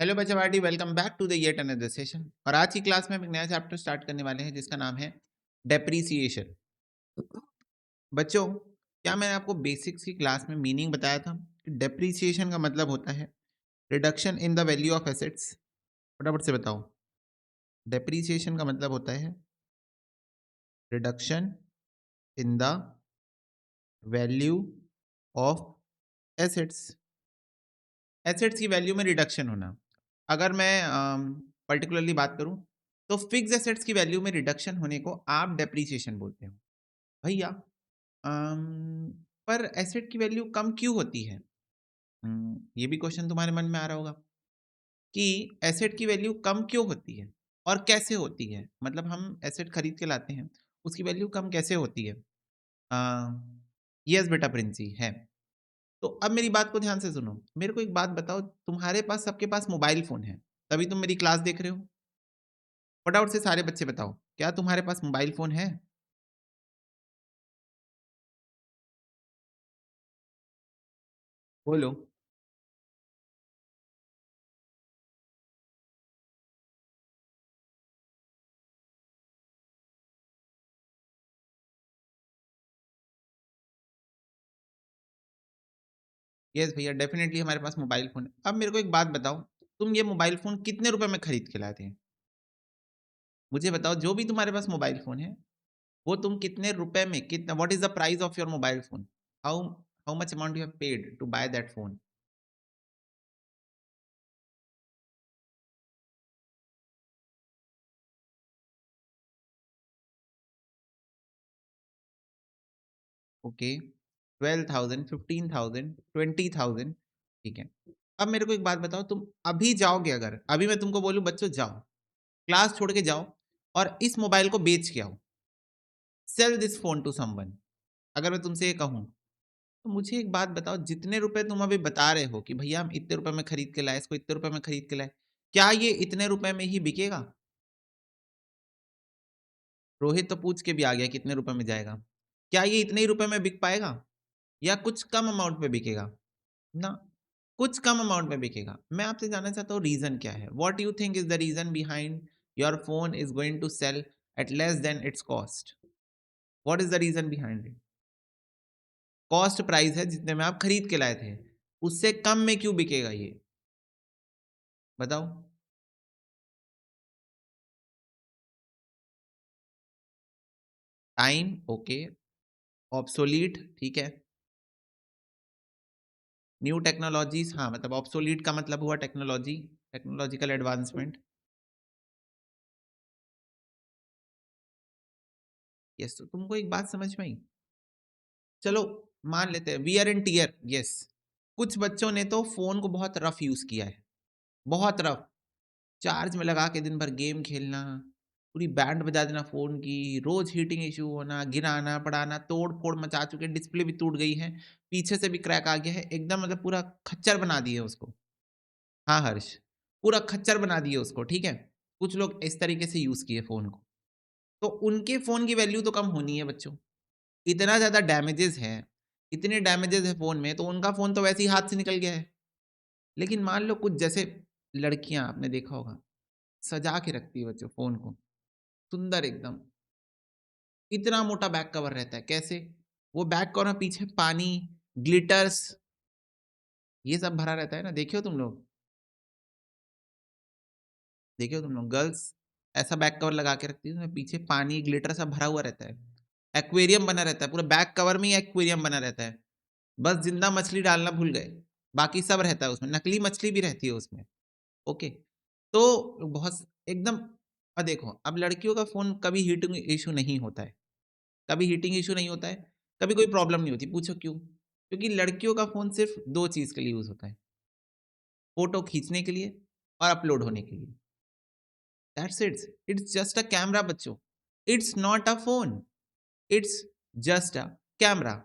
Hello बच्चा party, welcome back to the yet another session. और आज की क्लास में हम एक नया चैप्टर स्टार्ट करने वाले हैं जिसका नाम है डेप्रीसिएशन। बच्चों, क्या मैंने आपको बेसिक्स की क्लास में मीनिंग बताया था कि डेप्रीसिएशन का मतलब होता है reduction in the value of assets? फटाफट से बताओ। डेप्रीसिएशन का मतलब होता है reduction in the value of assets. Assets की वैल्यू में रिडक्शन होना। अगर मैं पर्टिकुलरली बात करूं तो फिक्स एसेट्स की वैल्यू में रिडक्शन होने को आप डेप्रीसिएशन बोलते हो। भैया, अम, पर एसेट की वैल्यू कम क्यों होती है? ये भी क्वेश्चन तुम्हारे मन में आ रहा होगा कि एसेट की वैल्यू कम क्यों होती है और कैसे होती है। मतलब हम एसेट खरीद के लाते हैं, उसकी वैल्यू कम कैसे होती है? यस बेटा प्रिंसी है। तो अब मेरी बात को ध्यान से सुनो। मेरे को एक बात बताओ, तुम्हारे पास सबके पास मोबाइल फोन है, तभी तुम मेरी क्लास देख रहे हो। फटाफट से सारे बच्चे बताओ, क्या तुम्हारे पास मोबाइल फोन है? बोलो। यस भैया, डेफिनेटली हमारे पास मोबाइल फ़ोन है। अब मेरे को एक बात बताओ, तुम ये मोबाइल फ़ोन कितने रुपए में खरीद के लाए थे? मुझे बताओ, जो भी तुम्हारे पास मोबाइल फ़ोन है, वो तुम कितने रुपए में, कितना, what is the price of your mobile phone? How how much amount you have paid to buy that phone? Okay, 12,000, 15,000, 20,000, ठीक है। अब मेरे को एक बात बताओ, तुम अभी जाओगे, अगर अभी मैं तुमको बोलूँ बच्चों जाओ, क्लास छोड़ के जाओ और इस मोबाइल को बेच के आओ, sell this phone to someone, अगर मैं तुमसे ये कहूँ, तो मुझे एक बात बताओ, जितने रुपए तुम अभी बता रहे हो कि भैया हम इतने रुपए में खरीद के लाए, इसको इतने रुपए में खरीद के लाए, क्या ये इतने रुपए में ही बिकेगा? रोहित तो पूछ के भी आ गया कितने रुपए में जाएगा। क्या ये इतने ही रुपए में बिक पाएगा या कुछ कम अमाउंट में बिकेगा? ना, कुछ कम अमाउंट में बिकेगा। मैं आपसे जानना चाहता हूँ रीजन क्या है? What you think is the reason behind your phone is going to sell at less than its cost? What is the reason behind it? Cost price है जितने में आप खरीद के लाए थे, उससे कम में क्यों बिकेगा ये? बताओ। Time, okay. ऑब्सोलीट, ठीक है। न्यू टेक्नोलॉजीज, हाँ, मतलब ऑब्सोलीट का मतलब हुआ टेक्नोलॉजी, टेक्नोलॉजिकल एडवांसमेंट। यस, तो तुमको एक बात समझ में आई? चलो, मान लेते हैं वियर एंड टीयर, यस। कुछ बच्चों ने तो फोन को बहुत रफ यूज किया है, बहुत रफ। चार्ज में लगा के दिन भर गेम खेलना, पूरी बैंड बजा देना फोन की, रोज हीटिंग इशू होना, गिराना पड़ाना, तोड़ फोड़ मचा चुके, डिस्प्ले भी टूट गई है, पीछे से भी क्रैक आ गया है, एकदम मतलब पूरा खच्चर बना दिए उसको। हाँ हर्ष, पूरा खच्चर बना दिए उसको, ठीक है। कुछ लोग इस तरीके से यूज किए फोन को, तो उनके फोन की वैल्यू तो कम होनी है बच्चों। इतना ज्यादा डैमेजेस है, इतने डैमेजेस है फोन में, तो उनका फोन तो वैसे ही हाथ से निकल गया है। लेकिन मान लो कुछ जैसे लड़कियां, आपने देखा होगा, सजा के रखती है बच्चों फोन को, सुंदर एकदम, इतना मोटा बैक कवर रहता है, कैसे? वो बैक कवर में पीछे पानी, ग्लिटर्स, ये सब भरा रहता है ना, देखियो तुम लोग, देखियो तुम लोग, गर्ल्स ऐसा बैक कवर लगा के रखती है, उसमें पीछे पानी, ग्लिटर सब भरा हुआ रहता है, एक्वेरियम बना रहता है, पूरा बैक कवर में ही एक्वेरियम बना रहता है। बस जिंदा मछली डालना भूल गए, बाकी सब रहता है उसमें, नकली मछली भी रहती है उसमें। ओके, तो बहुत एकदम। अब देखो, अब लड़कियों का फोन कभी हीटिंग इशू नहीं होता है, कभी हीटिंग इशू नहीं होता है, कभी कोई प्रॉब्लम नहीं होती। पूछो क्यों? क्योंकि लड़कियों का फोन सिर्फ दो चीज के लिए यूज होता है, फोटो खींचने के लिए और अपलोड होने के लिए। That's it's just a camera बच्चों, it's not a phone, it's just a camera.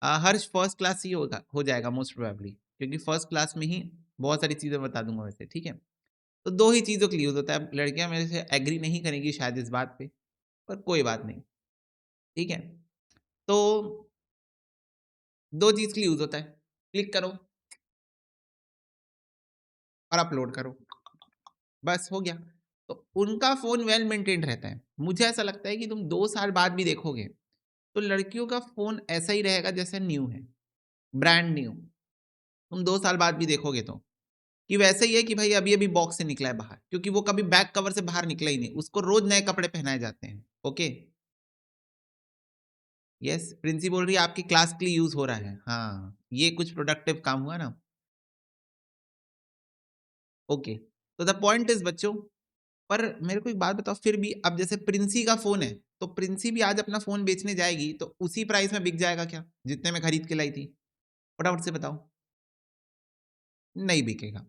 Harsh first class ही होगा, हो जाएगा मोस्ट प्रोबेबली, क्योंकि फर्स्ट क्लास में ही बहुत सारी चीजें बता दूंगा वैसे, ठीक है। तो दो ही चीजों के लिए यूज होता है। लड़कियां मेरे से एग्री नहीं करेंगी शायद इस बात पे, पर कोई बात नहीं, ठीक है। तो दो चीज के लिए यूज होता है, क्लिक करो, और अपलोड करो, बस हो गया। तो उनका फ़ोन वेल मेंटेन्ड रहता है। मुझे ऐसा लगता है कि तुम 2 साल बाद भी देखोगे, तो लड़कियों का फ़ोन ऐसा ही रहेगा जैसे न्यू है, ब्रांड न्यू। तुम 2 साल बाद भी देखोगे तो, कि वैसे ही है कि भाई अभी-अभी बॉक्स से निकला है बाहर, क्योंकि वो कभी बैक कवर से बाहर निकला ही नहीं, उसको रोज़ नए कपड़े पहनाए जाते हैं। ओके? यस, प्रिंसी बोल रही है आपकी क्लास के लिए यूज़ हो रहा है। हाँ, ये कुछ प्रोडक्टिव काम हुआ ना? ओके। तो द पॉइंट इज़ बच्चों, पर मेरे को एक बात बताओ, फिर भी अब जैसे प्रिंसी का फ़ोन है, तो प्रिंसी भी आज अपना फ़ोन बेचने जाएगी, तो उसी प्राइस में बिक जाएगा क्या? जितने में खरीद के लाई थी? फटाफट से बताओ। नहीं बिकेगा।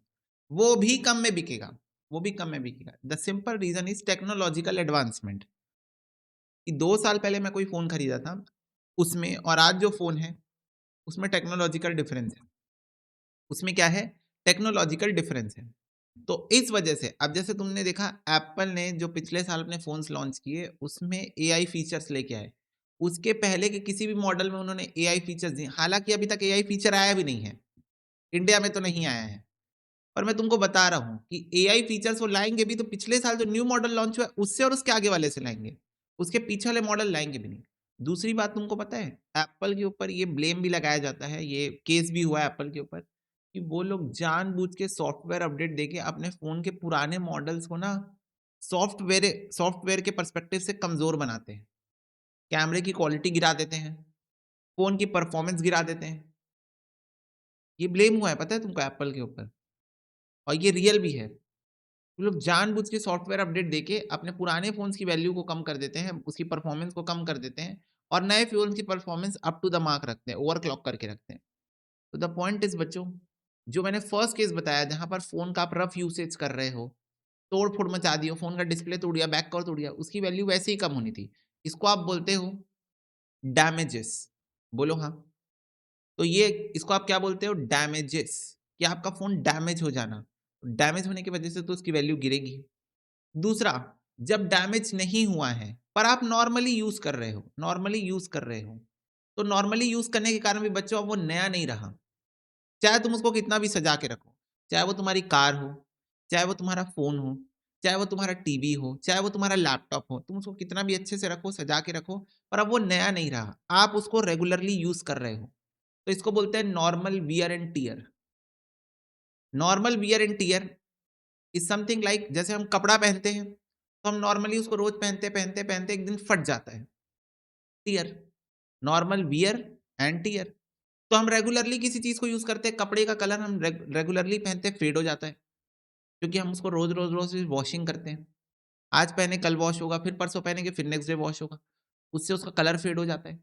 वो भी कम में बिकेगा, वो भी कम में बिकेगा। The simple reason is technological advancement, कि 2 साल पहले मैं कोई फ़ोन खरीदा था, उसमें और आज जो फ़ोन है, उसमें टेक्नोलॉजिकल डिफरेंस है। उसमें क्या है? टेक्नोलॉजिकल डिफरेंस है। तो इस वजह से अब जैसे तुमने देखा, एप्पल ने जो पिछले साल अपने फ़ोन्स लॉन्च किए, उसमें एआई फीचर्स लेके आए। उसके पहले के किसी भी मॉडल में उन्होंने एआई फीचर्स दिए, हालाँकि अभी तक एआई फीचर आया भी नहीं है। इंडिया में तो नहीं आया है। और मैं तुमको बता रहा हूँ कि एआई फीचर्स वो लाएँगे भी तो पिछले साल जो न्यू मॉडल लॉन्च हुआ है, उससे और उसके आगे वाले से लाएँगे। उसके पीछे वाले मॉडल लाएँगे भी नहीं। दूसरी बात तुमको पता है, एप्पल के ऊपर ये ब्लेम भी लगाया जाता है, ये केस भी हुआ है एप्पल के ऊपर, कि वो लोग जानबूझ के सॉफ्टवेयर अपडेट देके अपने फ़ोन के पुराने मॉडल्स को ना सॉफ्टवेयर सॉफ्टवेयर के पर्सपेक्टिव से कमज़ोर बनाते हैं। कैमरे की क्वालिटी गिरा देते हैं, फ़ोन की परफॉर्मेंस गिरा देते हैं। ये ब्लेम हुआ है पता है तुमको एप्पल के ऊपर, और ये रियल भी है। वो लोग जानबूझ के सॉफ्टवेयर अपडेट देके अपने पुराने फ़ोन्स की वैल्यू को कम कर देते हैं, उसकी परफॉर्मेंस को कम कर देते हैं, और नए फ़ोन्स की performance up to the mark रखते हैं, ओवरक्लॉक करके रखते हैं। तो द पॉइंट इज़ बच्चों, जो मैंने फर्स्ट केस बताया जहाँ पर फ़ोन का आप रफ यूसेज कर रहे हो, तोड़-फोड़ मचा दी हो, फ़ोन का डिस्प्ले टूट गया, बैक कवर टूट गया, उसकी वैल्यू वैसे ही कम होनी थी। इसको आप बोलते हो डैमेजेस। बोलो हाँ। तो ये इसको आप क्या बोलते हो? डैमेजेस, कि आपका फ़ोन डैमेज हो जाना। डैमेज होने की वजह से तो उसकी वैल्यू गिरेगी। दूसरा, जब डैमेज नहीं हुआ है, पर आप नॉर्मली यूज़ कर रहे हो, नॉर्मली यूज़ कर रहे हो, तो नॉर्मली यूज़ करने के कारण भी बच्चों अब वो नया नहीं रहा। चाहे तुम उसको कितना भी सजा के रखो, चाहे वो तुम्हारी कार हो, चाहे वो तुम्हारा फ़ोन हो, चाहे वो तुम्हारा टीवी हो, चाहे वो तुम्हारा लैपटॉप हो, तुम उसको कितना भी अच्छे से रखो, सजा के रखो, पर अब वो नया नहीं रहा। आप उसको रेगुलरली यूज़ कर रहे हो। तो इसको बोलते हैं normal wear and tier. Normal wear and tier is something like, जैसे हम कपड़ा पहनते हैं, तो हम नॉर्मली उसको रोज़ पहनते, पहनते, पहनते एक दिन फट जाता है, tear. Normal wear and tear. तो हम रेगुलरली किसी चीज़ को यूज़ करते हैं, कपड़े का कलर हम रेगुलरली पहनते हैं, फेड हो जाता है, क्योंकि हम उसको रोज़, रोज़, रोज़ वॉशिंग करते हैं। आज पहने कल वॉश होगा, फिर परसों पहनेंगे, फिर नेक्स्ट डे वॉश होगा। उससे उसका कलर फेड हो जाता है,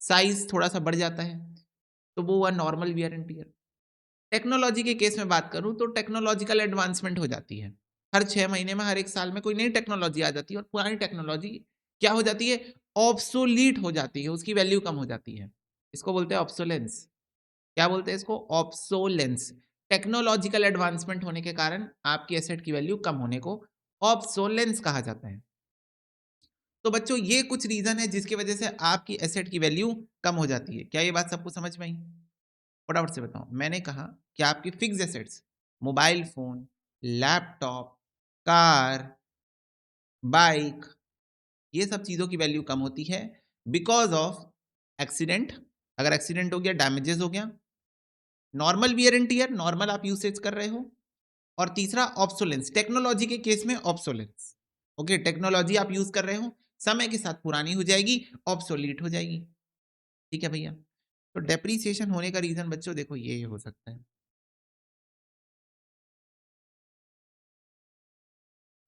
साइज़ थोड़ा-सा बढ़ जाता है, तो वो हुआ normal wear and tier. Technology के केस में बात करूँ तो टेक्नोलॉजिकल एडवांसमेंट हो जाती है। हर 6 महीने में, हर 1 साल में कोई नई टेक्नोलॉजी आ जाती है, और पुरानी टेक्नोलॉजी क्या हो जाती है? ऑब्सोलीट हो जाती है, उसकी वैल्यू कम हो जाती है। इसको बोलते हैं ऑब्सोलेंस। क्या बोलते हैं इसको? ऑब्सोलेंस। टेक्नोलॉजिकल एडवांसमेंट होने के कारण आपकी एसेट की वैल्यू कम होने को ऑब्सोलेंस कहा जाता है। तो बच्चों ये कुछ रीज़न है जिसकी वजह से आपकी एसेट की वैल्यू कम हो जाती है। क्या ये बात सबको समझ में आई? फटाफट से बताओ। मैंने कहा कि आपकी fixed assets, mobile phone, laptop, car, bike, ये सब चीज़ों की वैल्यू कम होती है बिकॉज़ ऑफ एक्सीडेंट। अगर एक्सीडेंट हो गया, डैमेजेस हो गया, normal wear and tier, normal आप यूसेज कर रहे हो, और तीसरा ऑब्सोलेंस, टेक्नोलॉजी के केस में ऑब्सोलेंस। ओके, टेक्नोलॉजी आप यूज़ कर रहे हो, समय के साथ पुरानी हो जाएगी, ऑब्सोलीट हो जाएगी। ठीक है भैया? तो डेप्रिसिएशन होने का रीज़न बच्चों देखो ये हो सकता है।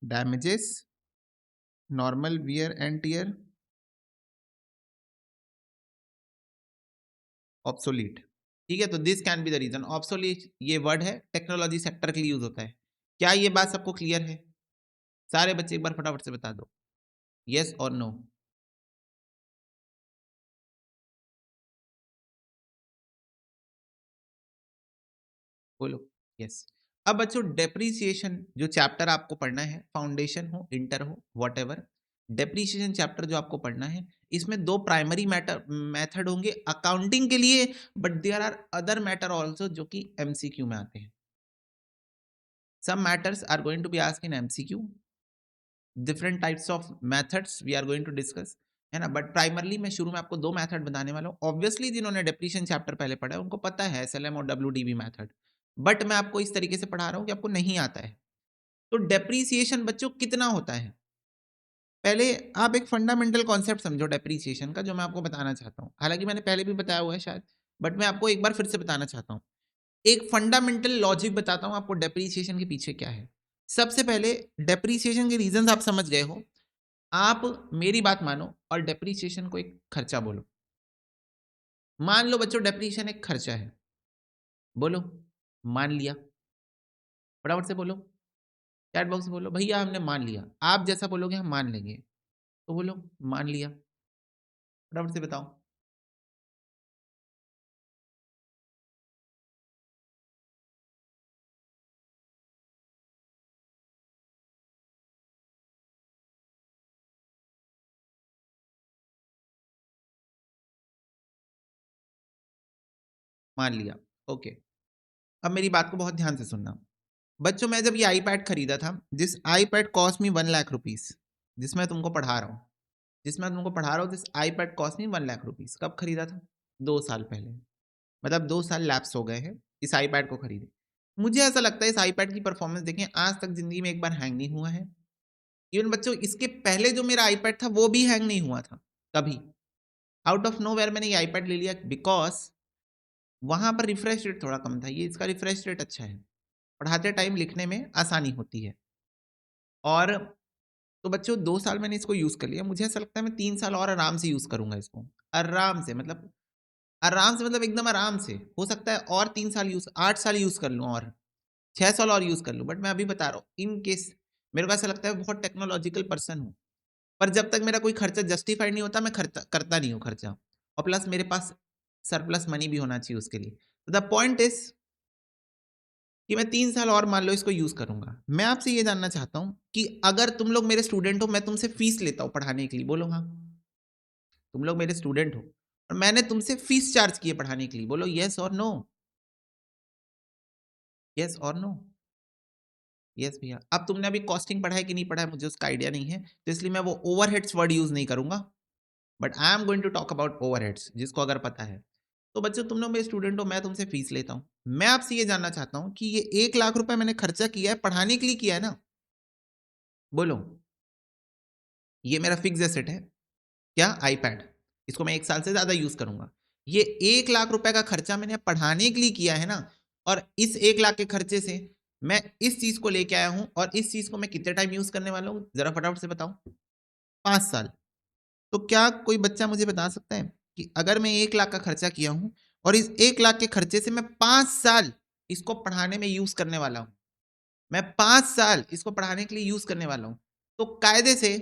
Damages, normal wear and tier, obsolete. ठीक है? तो this can be the reason. Obsolete ये वर्ड है, टेक्नोलॉजी सेक्टर के लिए यूज़ होता है। क्या ये बात सबको क्लियर है? सारे बच्चे एक बार फटाफट से बता दो, येस और नो? बोलो, यस। अब बच्चों डेप्रिसिएशन जो चैप्टर आपको पढ़ना है, फाउंडेशन हो, इंटर हो, व्हाटएवर, डेप्रिसिएशन चैप्टर जो आपको पढ़ना है, इसमें 2 प्राइमरी मैटर मेथड होंगे अकाउंटिंग के लिए, but there are other matter also जो कि एमसीक्यू में आते हैं। Some matters are going to be asked in MCQ. Different types of methods we are going to discuss, है ना. बट प्राइमरली मैं शुरू में आपको दो मेथड बताने वाला हूँ. ऑब्वियसली जिन्होंने डेप्रीशिएशन चैप्टर पहले पढ़ा है उनको पता है SLM और WDV मेथड, बट मैं आपको इस तरीके से पढ़ा रहा हूँ कि आपको नहीं आता है. तो डेप्रीसिएशन बच्चों कितना होता है, पहले आप एक फंडामेंटल कॉन्सेप्ट समझो डेप्रीसिएशन का, जो मैं आपको बताना चाहता हूँ. हालांकि मैंने पहले भी बताया हुआ है शायद, बट मैं आपको एक बार फिर से बताना चाहता हूँ. एक फंडामेंटल लॉजिक बताता हूँ आपको डेप्रीसिएशन के पीछे क्या है. सबसे पहले डेप्रीसिएशन के रीजंस आप समझ गए हो. आप मेरी बात मानो और डेप्रीसिएशन को एक खर्चा बोलो. मान लो बच्चों डेप्रीसिएशन एक खर्चा है. बोलो. मान लिया. फटाफट से बोलो. चैट बॉक्स में बोलो भैया हमने मान लिया. आप जैसा बोलोगे हम मान लेंगे. तो बोलो मान लिया. फटाफट से बताओ. मान लिया. ओके. अब मेरी बात को बहुत ध्यान से सुनना. बच्चों मैं जब ये आईपैड खरीदा था, this iPad cost me 1 lakh rupees, जिसमें तुमको पढ़ा रहा हूँ, this iPad cost me 1 lakh rupees. कब खरीदा था? 2 साल पहले. मतलब 2 साल लैप्स हो गए हैं इस आईपैड को खरीदे. मुझे ऐसा लगता है इस आईपैड की परफॉर्मेंस देखें, आज तक जिंदगी में एक बार हैंग नहीं हुआ है. इवन बच्चों इसके पहले जो मेरा आईपैड था वो भी हैंग नहीं हुआ था कभी. आउट ऑफ नो वेयर मैंने ये आईपैड ले लिया बिकॉज वहां पर रिफ्रेश रेट थोड़ा कम था. ये इसका रिफ्रेश रेट अच्छा है, पढ़ाते टाइम लिखने में आसानी होती है. और तो बच्चों 2 साल मैंने इसको यूज कर लिया. मुझे ऐसा लगता है मैं 3 साल और आराम से यूज करूंगा इसको. आराम से मतलब एकदम आराम से. हो सकता है और 3 साल यूज, 8 साल यूज कर लूँ और 6 साल और यूज कर लूँ. बट मैं अभी बता रहा हूँ इन केस मेरे को ऐसा लगता है बहुत टेक्नोलॉजिकल पर्सन हूँ, पर जब तक मेरा कोई खर्चा जस्टिफाइड नहीं होता मैं खर्चा करता नहीं हूँ खर्चा. और प्लस मेरे पास सरप्लस मनी भी होना चाहिए उसके लिए. द पॉइंट इज कि मैं 3 साल और मान लो इसको यूज करूंगा. मैं आपसे ये जानना चाहता हूं कि अगर तुम लोग मेरे स्टूडेंट हो, मैं तुमसे फीस लेता हूं पढ़ाने के लिए. बोलो हाँ. तुम लोग मेरे स्टूडेंट हो और मैंने तुमसे फीस चार्ज की है पढ़ाने के लिए. बोलो यस और नो. यस और नो. यस भैया. अब तुमने अभी कॉस्टिंग पढ़ा है कि नहीं पढ़ा है मुझे उसका आइडिया नहीं है, तो इसलिए मैं वो ओवरहेड्स वर्ड यूज नहीं करूंगा. But I am going to talk about overheads, जिसको अगर पता है. तो बच्चों तुम लोग मेरे स्टूडेंट हो, मैं तुमसे फीस लेता हूं. मैं आपसे ये जानना चाहता हूं कि ये 1 लाख रुपए मैंने खर्चा किया है पढ़ाने के लिए किया है ना. बोलो. ये मेरा फिक्स एसेट है क्या? आईपैड. इसको मैं 1 साल से ज्यादा यूज करूंगा. ये 1 लाख रुपए का खर्चा मैंने पढ़ाने के लिए किया है ना. और इस 1 लाख के खर्चे से मैं इस चीज को लेके आया हूं, और इस चीज को मैं कितने टाइम यूज करने वाला हूं जरा फटाफट से बताओ. 5 साल. तो क्या कोई बच्चा मुझे बता सकता है कि अगर मैं 1 लाख का खर्चा किया हूं और इस 1 लाख के खर्चे से मैं 5 साल इसको पढ़ाने में यूज करने वाला हूं, मैं 5 साल इसको पढ़ाने के लिए यूज करने वाला हूं, तो कायदे से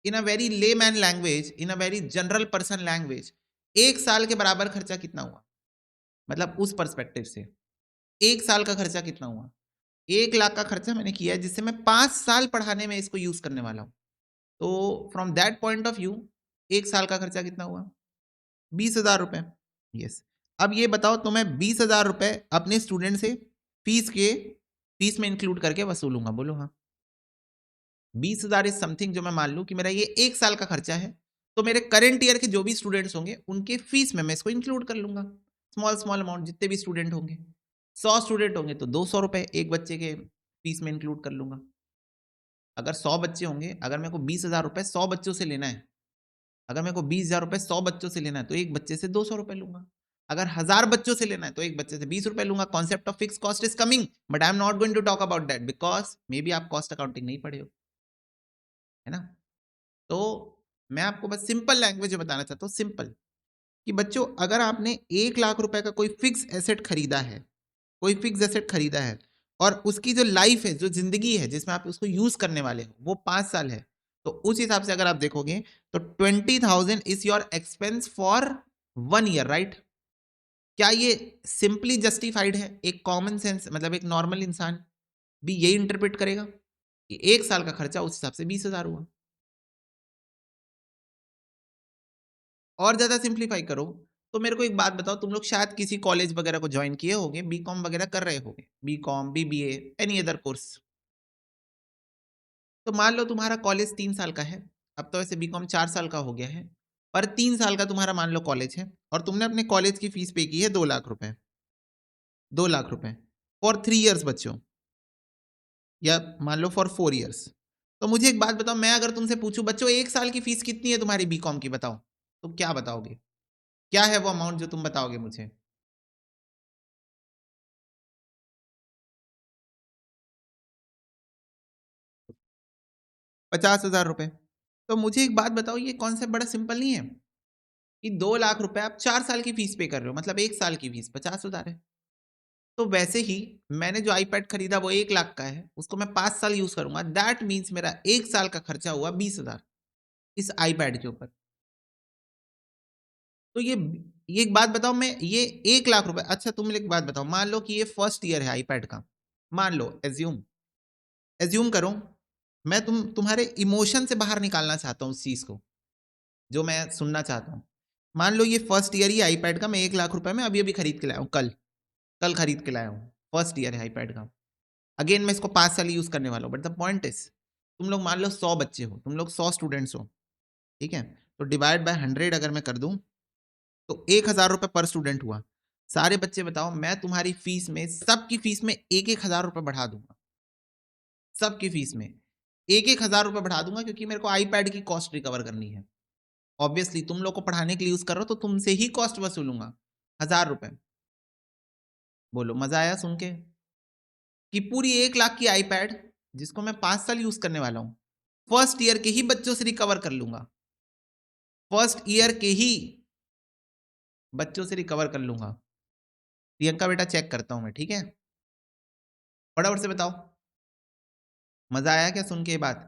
in a very layman language, in a very general person language, 1 साल के बराबर खर्चा कितना हुआ? मतलब उस पर्सपेक्टिव से 1 साल का खर्चा कितना हुआ? 1 लाख का खर्चा मैंने किया है जिससे मैं 5 साल पढ़ाने में इसको यूज करने वाला हूं. तो from that point of view 1 साल का खर्चा कितना हुआ? 20,000 रुपए. यस. अब ये बताओ तो मैं 20,000 रुपए अपने स्टूडेंट से फीस में इंक्लूड करके वसूलूंगा. बोलो हाँ. 20,000 इज समथिंग जो मैं मान लूं कि मेरा ये 1 साल का खर्चा है, तो मेरे करंट ईयर के जो भी स्टूडेंट्स होंगे उनके फीस में मैं इसको इंक्लूड कर लूंगा. स्मॉल स्मॉल अमाउंट जितने भी स्टूडेंट होंगे. 100 स्टूडेंट होंगे तो 200 रुपए एक बच्चे के फीस में इंक्लूड कर लूंगा. अगर 100 बच्चे होंगे, अगर मेरे को 20,000 रुपए 100 बच्चों से लेना है, अगर मेरे को 20,000 रुपए 100 बच्चों से लेना है तो एक बच्चे से 200 रुपए लूंगा. अगर 1,000 बच्चों से लेना है तो एक बच्चे से 20 रुपए लूंगा. Concept of fix cost is coming, but I am not going to talk about that because may be आप कॉस्ट अकाउंटिंग नहीं पढ़े हो, है ना. तो मैं आपको बस सिंपल लैंग्वेज में बताना चाहता हूँ, सिंपल, कि बच्चों अगर आपने 1 लाख रुपए का कोई फिक्स एसेट खरीदा है, कोई फिक्स एसेट खरीदा है, और उसकी जो लाइफ है, जो जिंदगी है जिसमें आप उसको यूज करने वाले हो वो 5 साल है, तो उस हिसाब से अगर आप देखोगे तो 20,000 is your expense for 1 year, right. क्या ये सिंपली जस्टिफाइड है? एक कॉमन सेंस मतलब एक नॉर्मल इंसान भी यही इंटरप्रेट करेगा कि 1 साल का खर्चा उस हिसाब से 20,000 हुआ. और ज्यादा सिंप्लीफाई करो तो मेरे को एक बात बताओ, तुम लोग शायद किसी कॉलेज वगैरह को ज्वाइन किए होंगे, बीकॉम वगैरह कर रहे होंगे, BCom, BBA, any other course. तो मान लो तुम्हारा कॉलेज 3 साल का है, अब तो वैसे बीकॉम 4 साल का हो गया है, पर 3 साल का तुम्हारा मान लो कॉलेज है, और तुमने अपने कॉलेज की फीस पे की है 2 लाख रुपए, 2 लाख रुपए फॉर 3 ईयर्स बच्चों, या मान लो फॉर 4 ईयर्स। तो मुझे एक बात बताओ, मैं अगर तुमसे पूछूं बच्चों 1 साल की फीस कितनी है तुम्हारी बीकॉम की, बताओ तो क्या बताओगे? क्या है वो अमाउंट जो तुम बताओगे मुझे? 50,000 रुपए। तो मुझे एक बात बताओ, ये कॉन्सेप्ट बड़ा सिंपल नहीं है कि 2 लाख रुपए आप 4 साल की फीस पे कर रहे हो, मतलब 1 साल की फीस 50,000 है। तो वैसे ही मैंने जो आईपैड खरीदा वो 1 लाख का है, उसको मैं 5 साल यूज करूंगा, दैट मीन्स मेरा 1 साल का खर्चा हुआ 20,000 इस आईपैड के ऊपर। तो ये एक बात बताओ, मैं ये 1 लाख रुपए, अच्छा तुम एक बात बताओ, मान लो कि ये फर्स्ट ईयर है आईपैड का, मान लो, एज्यूम एज्यूम करो, मैं तुम्हारे इमोशन से बाहर निकालना चाहता हूँ उस चीज को जो मैं सुनना चाहता हूँ। मान लो ये फर्स्ट ईयर ही आईपैड का मैं 1 लाख रुपए में अभी अभी खरीद के लाया हूँ, कल कल खरीद के लाया हूँ, फर्स्ट ईयर है आईपैड का। अगेन मैं इसको 5 साल यूज करने वाला हूँ, बट द पॉइंट इज, तुम लोग मान लो 100 बच्चे हो, तुम लोग 100 स्टूडेंट्स हो, ठीक है? तो डिवाइड बाय 100 अगर मैं कर दूं तो 1,000 रुपए पर स्टूडेंट हुआ। सारे बच्चे बताओ, मैं तुम्हारी फीस में, सबकी फीस में 1,000 रुपए बढ़ा दूंगा, सबकी फीस में 1,000 रुपए बढ़ा दूंगा, क्योंकि मेरे को आईपैड की कॉस्ट रिकवर करनी है। ऑब्वियसली तुम लोग को पढ़ाने के लिए यूज कर रहा हो, तो तुमसे ही कॉस्ट वसूलूंगा, 1,000 रुपए। बोलो मजा आया सुन के? कि पूरी 1 लाख की आईपैड, जिसको मैं 5 साल यूज करने वाला हूं, फर्स्ट ईयर के ही बच्चों से रिकवर कर लूंगा, फर्स्ट ईयर के ही बच्चों से रिकवर कर लूंगा। प्रियंका बेटा चेक करता हूं मैं, ठीक है? फटाफट से बताओ, मजा आया क्या सुन के ये बात?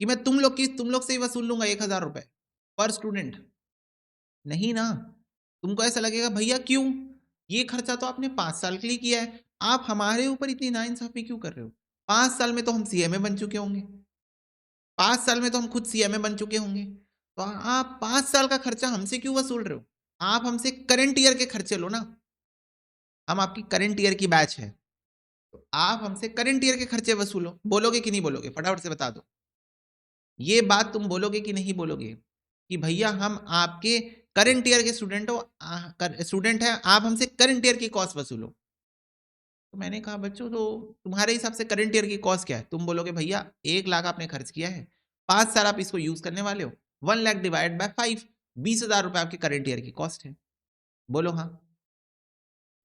कि मैं तुम लोग से ही वसूल लूंगा 1,000 रुपए पर स्टूडेंट? नहीं ना। तुमको ऐसा लगेगा भैया क्यों, ये खर्चा तो आपने 5 साल के लिए किया है, आप हमारे ऊपर इतनी नाइंसाफी क्यों कर रहे हो? 5 साल में तो हम सीएमए बन चुके होंगे, 5 साल में तो हम खुद सीएमए बन चुके होंगे, तो आप 5 साल का खर्चा हमसे क्यों वसूल रहे हो? आप हमसे करंट ईयर के खर्चे लो ना, हम आपकी करंट ईयर की बैच है, तो आप हमसे करंट ईयर के खर्चे वसूलो। बोलोगे कि नहीं बोलोगे? फटाफट से बता दो, ये बात तुम बोलोगे कि नहीं बोलोगे कि भैया हम आपके करंट ईयर के स्टूडेंट हो, स्टूडेंट है, आप हमसे करंट ईयर की कॉस्ट वसूलो। तो मैंने कहा बच्चों, तो तुम्हारे हिसाब से करंट ईयर की कॉस्ट क्या है? तुम बोलोगे भैया 1 लाख आपने खर्च किया है, 5 साल आप इसको यूज करने वाले हो, 1 लाख डिवाइड बाय 5, 20,000 रुपए आपके करंट ईयर की कॉस्ट है। बोलो हाँ।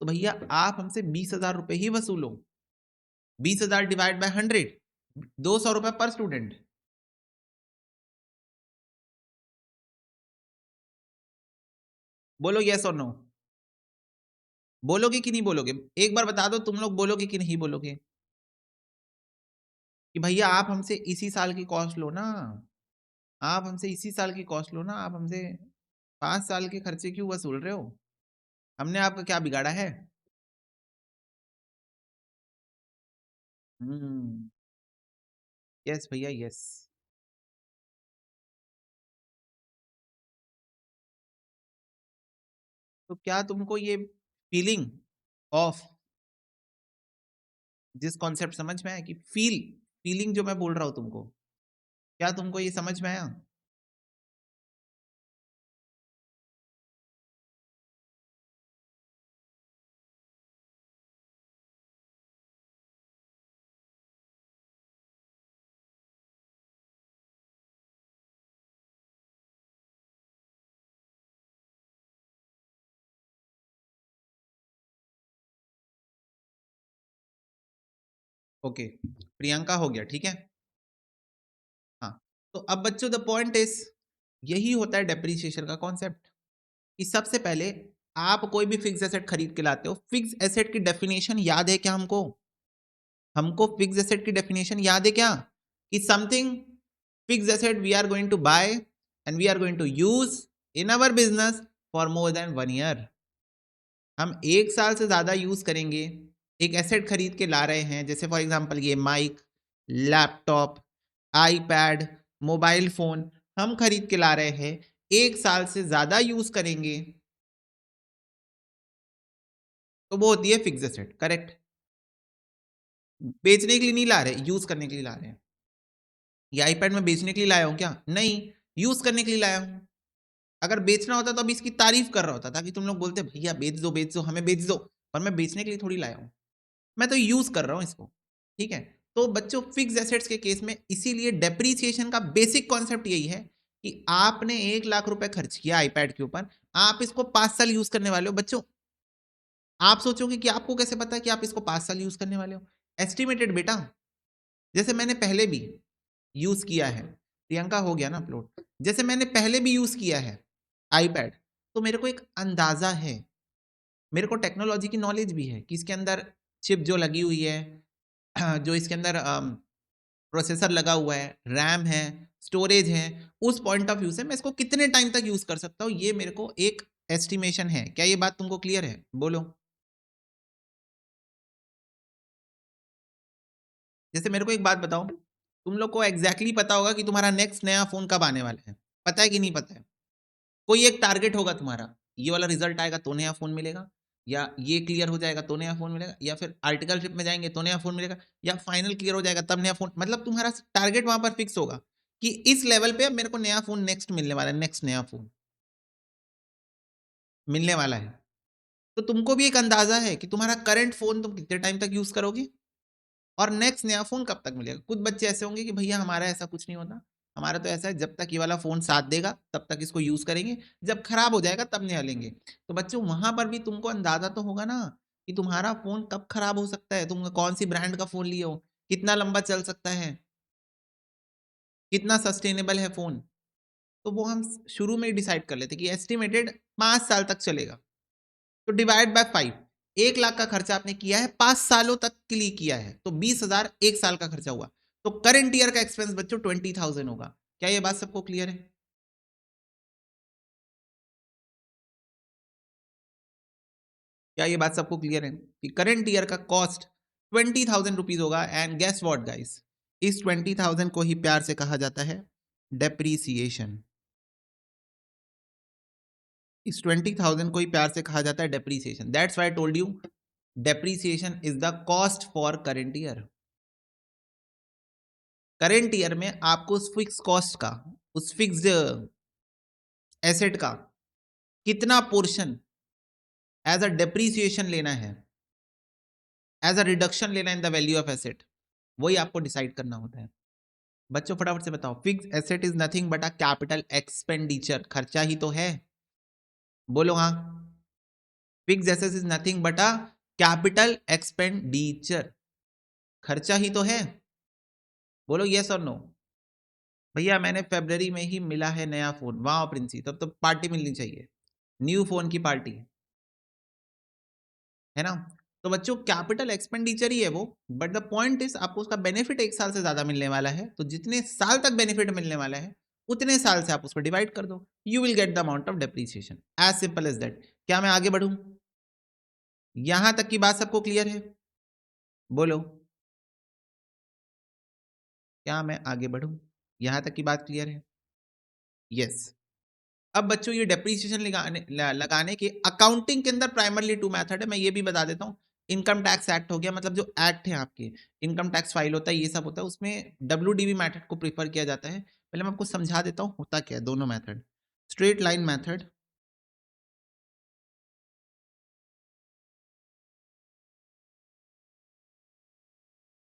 तो भैया आप हमसे 20,000 रुपए ही वसूलो, 20,000 डिवाइड बाय 100, 200 रुपए पर स्टूडेंट। बोलो यस और नो, बोलोगे कि नहीं बोलोगे? एक बार बता दो, तुम लोग बोलोगे कि नहीं बोलोगे कि भैया आप हमसे इसी साल की कॉस्ट लो ना, आप हमसे इसी साल की कॉस्ट लो ना, आप हमसे 5 साल के खर्चे क्यों वसूल रहे हो? हमने आपका क्या बिगाड़ा है? हम्म, यस भैया यस। तो क्या तुमको ये फीलिंग ऑफ जिस कॉन्सेप्ट समझ में आया कि फीलिंग जो मैं बोल रहा हूं तुमको, क्या तुमको ये समझ में आया? ओके, प्रियंका हो गया, ठीक है। हाँ, तो अब बच्चों द पॉइंट इज, यही होता है डेप्रिसिएशन का कॉन्सेप्ट, कि सबसे पहले आप कोई भी फिक्स एसेट खरीद के लाते हो, फिक्स एसेट की डेफिनेशन याद है क्या हमको? हमको फिक्स एसेट की डेफिनेशन याद है क्या? कि something fix asset we are going to buy and we are going to use in our business for more than 1 year. हम 1 साल से ज्यादा यूज करेंगे, एक एसेट खरीद के ला रहे हैं, जैसे फॉर एग्जांपल ये mike, laptop, iPad, mobile phone हम खरीद के ला रहे हैं, 1 साल से ज़्यादा यूज़ करेंगे, तो वो होती है फिक्स्ड एसेट, करेक्ट? बेचने के लिए नहीं ला रहे, यूज़ करने के लिए ला रहे हैं। ये आईपैड मैं बेचने के लिए लाया हूँ क्या? नहीं, यूज़ करने के लिए लाया हूँ। अगर बेचना होता तो अभी इसकी तारीफ़ कर रहा होता, ताकि तुम लोग बोलते भैया बेच दो, हमें बेच दो। पर मैं बेचने के लिए थोड़ी लाया हूँ। मैं तो यूज़ कर रहा हूँ इसको, ठीक है? तो बच्चों फिक्स्ड एसेट्स के केस में इसीलिए डेप्रिसिएशन का बेसिक कॉन्सेप्ट यही है कि आपने 1 लाख रुपए खर्च किया आईपैड के ऊपर, आप इसको 5 साल यूज़ करने वाले हो। बच्चों, आप सोचोगे कि आपको कैसे पता है कि आप इसको 5 साल यूज़ करने वाले हो? एस्टिमेटेड बेटा। जैसे मैंने पहले भी यूज़ किया है। प्रियंका हो गया ना अपलोड? जैसे मैंने पहले भी यूज़ किया है आईपैड, तो मेरे को एक अंदाज़ा है। मेरे को टेक्नोलॉजी की नॉलेज भी है कि इसके अंदर चिप जो लगी हुई है, जो इसके अंदर प्रोसेसर लगा हुआ है, रैम है, स्टोरेज है, उस पॉइंट ऑफ व्यू से मैं इसको कितने टाइम तक यूज़ कर सकता हूँ, ये मेरे को एक एस्टिमेशन है। क्या ये बात तुमको क्लियर है? बोलो। जैसे मेरे को एक बात बताओ, तुम लोग को एग्ज़ैक्टली पता होगा कि तुम्हारा नेक्स्ट नया फ़ोन कब आने वाला है। पता है कि नहीं पता है? कोई एक टारगेट होगा तुम्हारा, ये वाला रिज़ल्ट आएगा तो नया फ़ोन मिलेगा, या ये क्लियर हो जाएगा तो नया फ़ोन मिलेगा, या फिर आर्टिकलशिप में जाएँगे तो नया फ़ोन मिलेगा, या फाइनल क्लियर हो जाएगा तब नया फ़ोन, मतलब तुम्हारा टारगेट वहाँ पर फिक्स होगा कि इस लेवल पे अब मेरे को नया फ़ोन नेक्स्ट मिलने वाला है, नेक्स्ट नया फ़ोन मिलने वाला है। तो तुमको भी एक अंदाज़ा है कि तुम्हारा करंट फ़ोन तुम कितने टाइम तक यूज़ करोगे? और नेक्स्ट नया फ़ोन कब तक मिलेगा? कुछ बच्चे ऐसे होंगे कि भैया हमारा ऐसा कुछ नहीं होता। हमारा तो ऐसा है, जब तक ये वाला फ़ोन साथ देगा तब तक इसको यूज़ करेंगे, जब खराब हो जाएगा तब नया लेंगे। तो बच्चों, वहाँ पर भी तुमको अंदाज़ा तो होगा ना कि तुम्हारा फ़ोन कब खराब हो सकता है, तुम कौन-सी ब्रांड का फ़ोन लिए हो, कितना लंबा चल सकता है, कितना सस्टेनेबल है फ़ोन। तो वो हम शुरू में ही डिसाइड कर लेते हैं कि एस्टिमेटेड 5 साल तक चलेगा। तो डिवाइड बाय 5, 1 लाख का खर्चा आपने किया है, 5 सालों तक के लिए किया है, तो 20,000 1 साल का खर्चा हुआ। तो करंट ईयर का एक्सपेंस बच्चों 20,000 होगा। क्या ये बात सबको क्लियर है? क्या ये बात सबको क्लियर है कि करंट ईयर का कॉस्ट 20,000 रुपीज़ होगा? And guess what guys? इस 20,000 को ही प्यार से कहा जाता है डेप्रिसिएशन। इस 20,000 को ही प्यार से कहा जाता है depreciation. That's why I told you depreciation is the cost for current year. Current year में आपको उस फिक्स कॉस्ट का, उस फिक्स्ड एसेट का कितना पोर्शन एज अ डेप्रिसिएशन लेना है, एज अ रिडक्शन लेना in the value of asset, वही आपको डिसाइड करना होता है। बच्चों फटाफट से बताओ, fix asset is nothing but a capital expenditure. खर्चा ही तो है। बोलो हाँ। Fix asset is nothing but a capital expenditure. खर्चा ही तो है। बोलो यस और नो। भैया मैंने फरवरी में ही मिला है नया फोन, वाह प्रिंसी, तब तो पार्टी मिलनी चाहिए, न्यू फोन की पार्टी, है ना? तो बच्चों कैपिटल एक्सपेंडिचर ही है वो, बट द पॉइंट इज आपको उसका बेनिफिट 1 साल से ज़्यादा मिलने वाला है, तो जितने साल तक बेनिफिट मिलने वाला है, उतने साल से आप उसको डिवाइड कर दो। You will get the amount of depreciation, as simple as that. क्या मैं आगे बढ़ूँ? यहाँ तक की बात सबको क्लियर है? बोलो, क्या मैं आगे बढ़ूँ? यहाँ तक की बात क्लियर है? यस। अब बच्चों ये डेप्रिसिएशन लगाने के अकाउंटिंग के अंदर प्राइमरली 2 मेथड है, मैं ये भी बता देता हूँ। इनकम टैक्स एक्ट हो गया, मतलब जो एक्ट है आपके, इनकम टैक्स फाइल होता है, ये सब होता है, उसमें डब्ल्यूडीबी मेथड को प्रेफर किया जाता है। पहले मैं आपको समझा देता हूँ होता क्या है दोनों मेथड। स्ट्रेट लाइन मेथड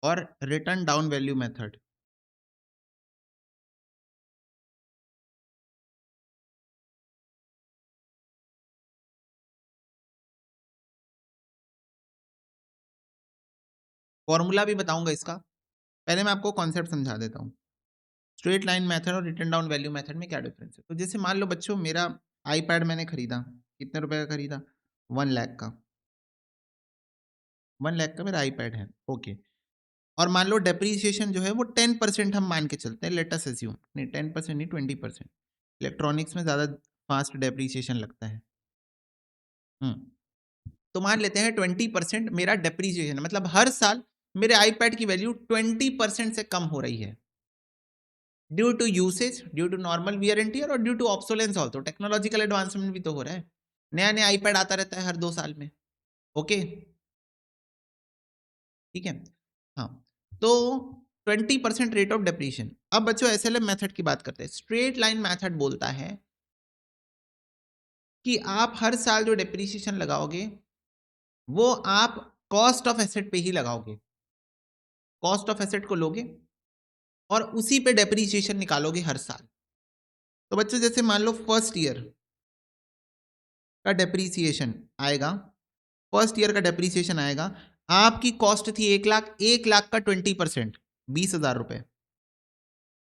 और return down value method. Formula भी बताऊंगा इसका, पहले मैं आपको कॉन्सेप्ट समझा देता हूँ। स्ट्रेट लाइन मेथड और रिटर्न डाउन वैल्यू मेथड में क्या डिफरेंस है। तो जैसे मान लो बच्चों, मेरा आईपैड मैंने खरीदा, कितने रुपए का खरीदा? 1 लाख का। 1 लाख का मेरा आईपैड है, ओके। और मान लो डेप्रीसिएशन जो है वो 10% हम मान के चलते हैं, लेट अस अज्यूम, नहीं 10% नहीं 20%। इलेक्ट्रॉनिक्स में ज़्यादा फास्ट डेप्रीसिएशन लगता है। तो मान लेते हैं 20% मेरा डेप्रीसिएशन, मतलब हर साल मेरे आईपैड की वैल्यू 20% से कम हो रही है। Due to usage, due to normal wear and tear और due to obsolescence also. Technological advancement भी तो हो रहा है, नया नया आईपैड आता रहता है हर 2 साल में। ओके, ठीक है। हाँ, तो 20% रेट ऑफ डेप्रीशिएशन। अब बच्चों एसएलएम मेथड की बात करते हैं। स्ट्रेट लाइन मेथड बोलता है कि आप हर साल जो डेप्रीशिएशन लगाओगे वो आप कॉस्ट ऑफ एसेट पे ही लगाओगे। कॉस्ट ऑफ एसेट को लोगे और उसी पे डेप्रीशिएशन निकालोगे हर साल। तो बच्चों जैसे मान लो फर्स्ट ईयर का डेप्रीसिएशन आएगा, फर्स्ट ईयर का डेप्रीसिएशन आएगा, आपकी कॉस्ट थी 1 लाख, 1 लाख का 20%, 20,000 रुपए।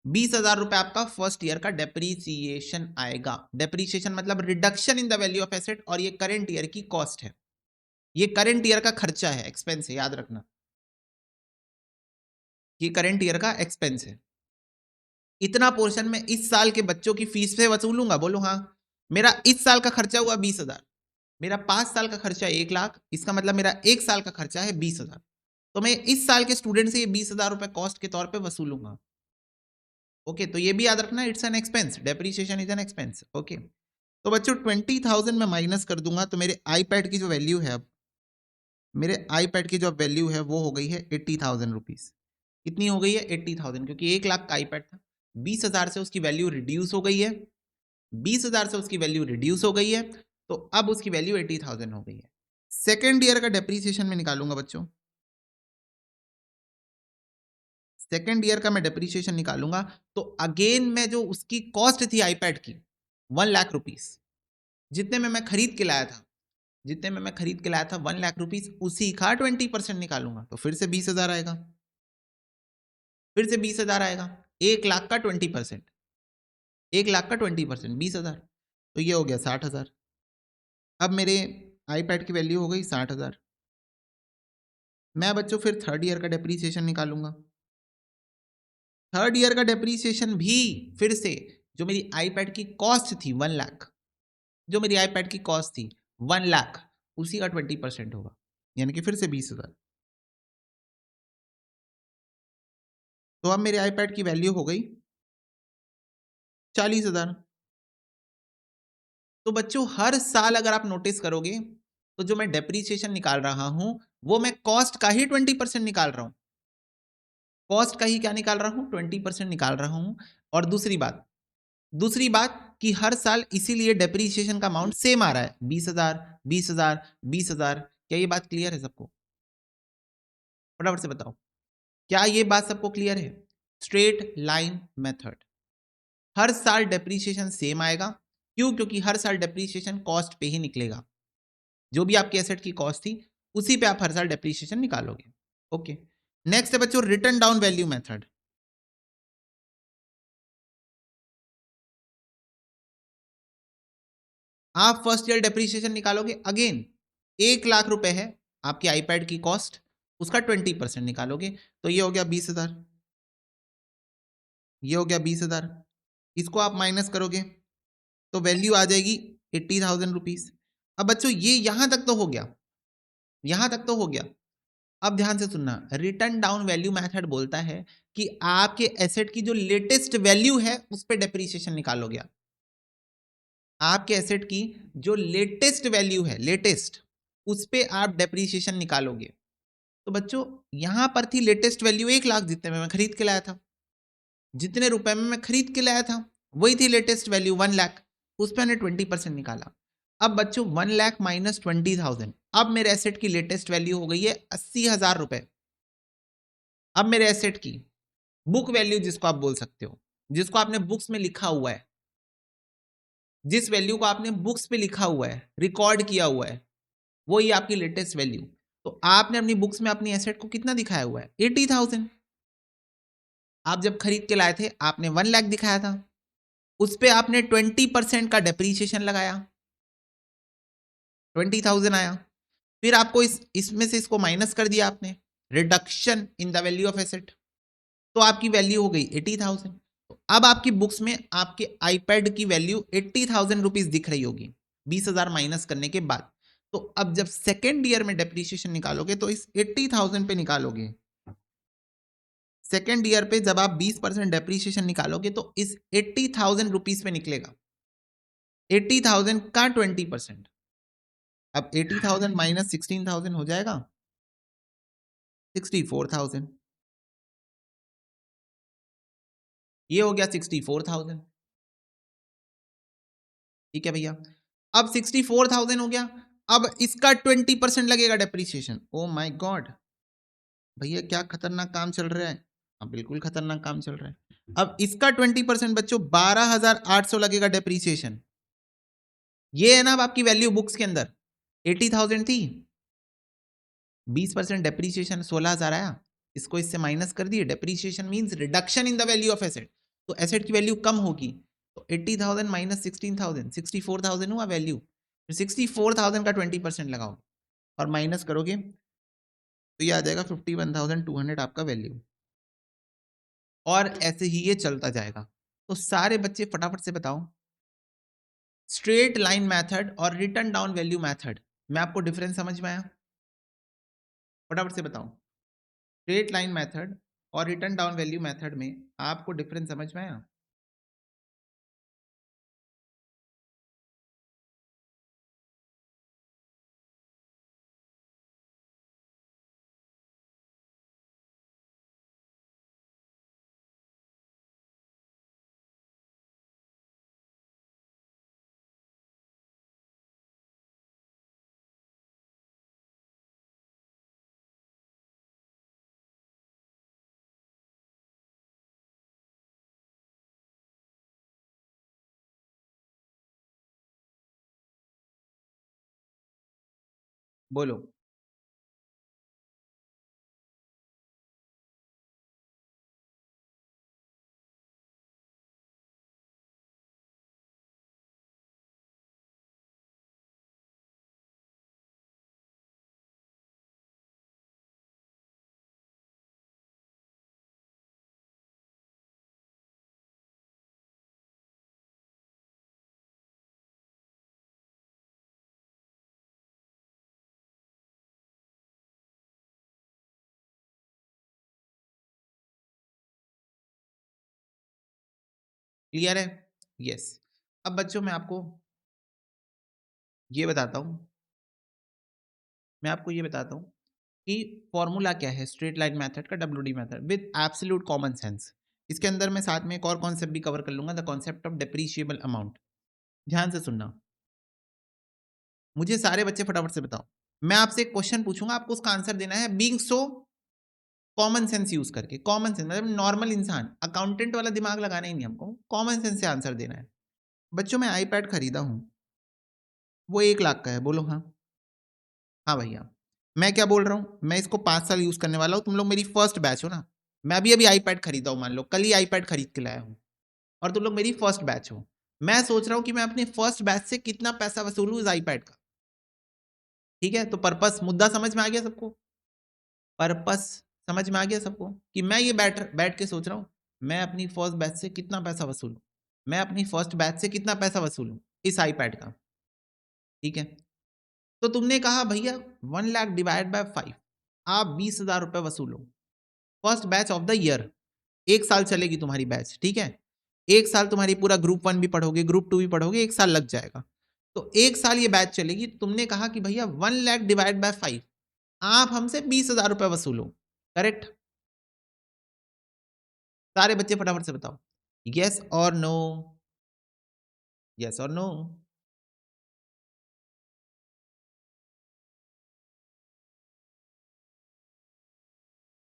20,000 रुपए आपका फर्स्ट ईयर का डेप्रीसिएशन आएगा। डेप्रीसिएशन मतलब reduction in the value of asset, और ये करंट ईयर की कॉस्ट है, ये करंट ईयर का खर्चा है, एक्सपेंस है, याद रखना, ये करंट ईयर का एक्सपेंस है। इतना पोर्शन में इस साल के बच्चों की फीस से वसूलूंगा। बोलो हाँ, मेरा इस साल का खर्चा हुआ 20,000, मेरा 5 साल का खर्चा 1 लाख, इसका मतलब मेरा 1 साल का खर्चा है 20,000। तो मैं इस साल के स्टूडेंट से ये 20,000 रुपए कॉस्ट के तौर पे वसूलूंगा। ओके, तो ये भी याद रखना, it's an expense, depreciation is an expense. Okay, तो बच्चों 20,000 में माइनस कर दूंगा तो मेरे आईपैड की जो वैल्यू है, अब मेरे आईपैड की जो वैल्यू है वो हो गई है 80,000 रुपीज। कितनी हो गई है? 80,000, क्योंकि 1 लाख का आईपैड था, 20,000 से उसकी वैल्यू रिड्यूस हो गई है, 20,000 से उसकी वैल्यू रिड्यूस हो गई है, तो अब उसकी वैल्यू 80,000 हो गई है। सेकेंड ईयर का डेप्रीसिएशन में निकालूंगा बच्चों, सेकेंड ईयर का मैं डेप्रीसिएशन निकालूंगा तो अगेन मैं जो उसकी कॉस्ट थी आईपैड की 1 लाख रुपीज, जितने में मैं खरीद के लाया था, जितने में मैं खरीद के लाया था 1 लाख रुपीज, उसी का 20% निकालूंगा तो फिर से 20,000 आएगा, फिर से 20,000 आएगा। 1 लाख का 20%, 1 लाख का 20%, 20,000, तो ये हो गया 60,000। अब मेरे आईपैड की वैल्यू हो गई 60,000। मैं बच्चों फिर थर्ड ईयर का डेप्रीसिएशन निकालूंगा। थर्ड ईयर का डेप्रीसिएशन भी फिर से जो मेरी आईपैड की कॉस्ट थी 1 लाख, जो मेरी आईपैड की कॉस्ट थी 1 लाख, उसी का 20% होगा, यानी कि फिर से 20,000। तो अब मेरे आईपैड की वैल्यू हो गई 40,000। तो बच्चों हर साल अगर आप नोटिस करोगे तो जो मैं डेप्रीसिएशन निकाल रहा हूं वो मैं कॉस्ट का ही 20% निकाल रहा हूं, कॉस्ट का ही क्या निकाल रहा हूं? 20% निकाल रहा हूं। और दूसरी बात कि हर साल इसीलिए डेप्रीसिएशन का अमाउंट सेम आ रहा है, 20,000, 20,000, 20,000। क्या ये बात क्लियर है सबको? फटाफट से बताओ, क्या ये बात सबको क्लियर है? स्ट्रेट लाइन मेथड, हर साल डेप्रीसिएशन सेम आएगा। क्यों? क्योंकि हर साल डेप्रीसिएशन कॉस्ट पे ही निकलेगा, जो भी आपकी एसेट की कॉस्ट थी उसी पे आप हर साल डेप्रीसिएशन निकालोगे। ओके, नेक्स्ट है बच्चों रिटर्न डाउन वैल्यू मेथड। आप फर्स्ट ईयर डेप्रीसिएशन निकालोगे, अगेन 1 लाख रुपए है आपकी आईपैड की कॉस्ट, उसका 20% निकालोगे तो ये हो गया 20,000, ये हो गया 20,000। इसको आप माइनस करोगे तो वैल्यू आ जाएगी 80,000 रुपीज। अब बच्चों ये यहां तक तो हो गया, यहां तक तो हो गया। अब ध्यान से सुनना, रिटर्न डाउन वैल्यू मेथड बोलता है कि आपके एसेट की जो लेटेस्ट वैल्यू है उस पर डेप्रीसिएशन निकालोगे आप। आपके एसेट की जो लेटेस्ट वैल्यू है, लेटेस्ट, उस पे आप डेप्रीसिएशन निकालोगे। तो बच्चों यहां पर थी लेटेस्ट वैल्यू 1 लाख, जितने में मैं खरीद के लाया था, जितने रुपए में मैं खरीद के लाया था वही थी लेटेस्ट वैल्यू 1 लाख, उस पर मैंने 20% निकाला। अब बच्चों 1 लाख माइनस 20,000, अब मेरे एसेट की लेटेस्ट वैल्यू हो गई है 80,000 रुपए। अब मेरे एसेट की बुक वैल्यू, जिसको आप बोल सकते हो, जिसको आपने बुक्स में लिखा हुआ है, जिस वैल्यू को आपने बुक्स पे लिखा हुआ है, रिकॉर्ड किया हुआ है, वो ही आपकी लेटेस्ट वैल्यू। तो आपने अपनी बुक्स में अपनी एसेट को कितना दिखाया हुआ है? 80,000। आप जब खरीद के लाए थे आपने 1 लाख दिखाया था, उस पे आपने 20% का डेप्रीसिएशन लगाया, 20,000 आया। फिर आपको इसमें से इसको माइनस कर दिया आपने, reduction in the value of asset, तो आपकी वैल्यू हो गई 80,000। तो अब आपकी बुक्स में आपके आईपैड की वैल्यू 80,000 रुपीज दिख रही होगी 20,000 माइनस करने के बाद। तो अब जब सेकेंड ईयर में डेप्रीसिएशन निकालोगे तो इस 80,000 पे निकालोगे, सेकेंड ईयर पे जब आप 20% डेप्रीशिएशन निकालोगे तो इस 80,000 रुपीज पे निकलेगा। 80,000 का 20%। अब 80,000 माइनस 16,000 हो जाएगा 64,000। ये हो गया 64,000। ठीक है भैया। अब 64,000 हो गया। अब इसका 20% लगेगा डेप्रीशिएशन। ओ माय गॉड, भैया क्या खतरनाक काम चल रहा है। हाँ बिल्कुल खतरनाक काम चल रहा है। अब इसका 20% बच्चों 12,800 लगेगा डेप्रीशिएशन। ये है ना अब आपकी वैल्यू बुक्स के अंदर 80,000 थी, 20% डेप्रीशिएशन 16,000 आया, इसको इससे माइनस कर दिए। Depreciation means reduction in the value of asset, तो एसेट की वैल्यू कम होगी। तो 80,000 माइनस 16,000 64,000 हुआ वैल्यू। फिर 64,000 का 20% लगाओ और माइनस करोगे तो ये आ जाएगा 51,200 आपका वैल्यू। और ऐसे ही ये चलता जाएगा। तो सारे बच्चे फटाफट से बताओ, स्ट्रेट लाइन मेथड और रिटर्न डाउन वैल्यू मेथड में आपको डिफरेंस समझ में आया? फटाफट से बताओ, स्ट्रेट लाइन मेथड और रिटर्न डाउन वैल्यू मेथड में आपको डिफरेंस समझ में आया? बोलो। क्लियर है? यस। अब बच्चों मैं आपको ये बताता हूँ कि फॉर्मूला क्या है स्ट्रेट लाइन मेथड का, WD method with absolute common sense. इसके अंदर मैं साथ में एक और कॉन्सेप्ट भी कवर कर लूंगा, the concept of depreciable amount. ध्यान से सुनना, मुझे सारे बच्चे फटाफट से बताओ। मैं आपसे एक क्वेश्चन पूछूंगा, आपको उसका आंसर देना है being so common sense use करके। कॉमन सेंस मतलब नॉर्मल इंसान, अकाउंटेंट वाला दिमाग लगाना ही नहीं हमको, कॉमन सेंस से आंसर देना है। बच्चों मैं आईपैड खरीदा हूं, वो 1 लाख का है, बोलो हाँ। हाँ भैया, मैं क्या बोल रहा हूँ, मैं इसको 5 साल यूज करने वाला हूँ, तुम लोग मेरी फर्स्ट बैच हो ना। मैं अभी अभी आईपैड खरीदा हूँ, मान लो कल ही आईपैड खरीद के लाया हूँ, और तुम लोग मेरी फर्स्ट बैच हो। मैं सोच रहा हूँ कि मैं अपनी फर्स्ट बैच से कितना पैसा वसूलूँ इस आईपैड का। ठीक है, तो पर्पस मुद्दा समझ में आ गया सबको? पर्पस समझ में आ गया सबको कि मैं ये बैठ बैठ के सोच रहा हूँ मैं अपनी फर्स्ट बैच से कितना पैसा वसूलूं, मैं अपनी फर्स्ट बैच से कितना पैसा वसूलूं इस आईपैड का। ठीक है, तो तुमने कहा भैया 1 लाख डिवाइड बाय 5, आप 20,000 रुपए वसूलो first batch of the year. 1 साल चलेगी तुम्हारी बैच, ठीक है। 1 साल तुम्हारी पूरा ग्रुप 1 भी पढ़ोगे, ग्रुप 2 भी पढ़ोगे, 1 साल लग जाएगा। तो 1 साल ये बैच चलेगी। तुमने कहा कि भैया 1 लाख डिवाइड बाय 5, आप हमसे 20,000 रुपए वसूलो। करेक्ट? सारे बच्चे फटाफट से बताओ, यस और नो, यस और नो।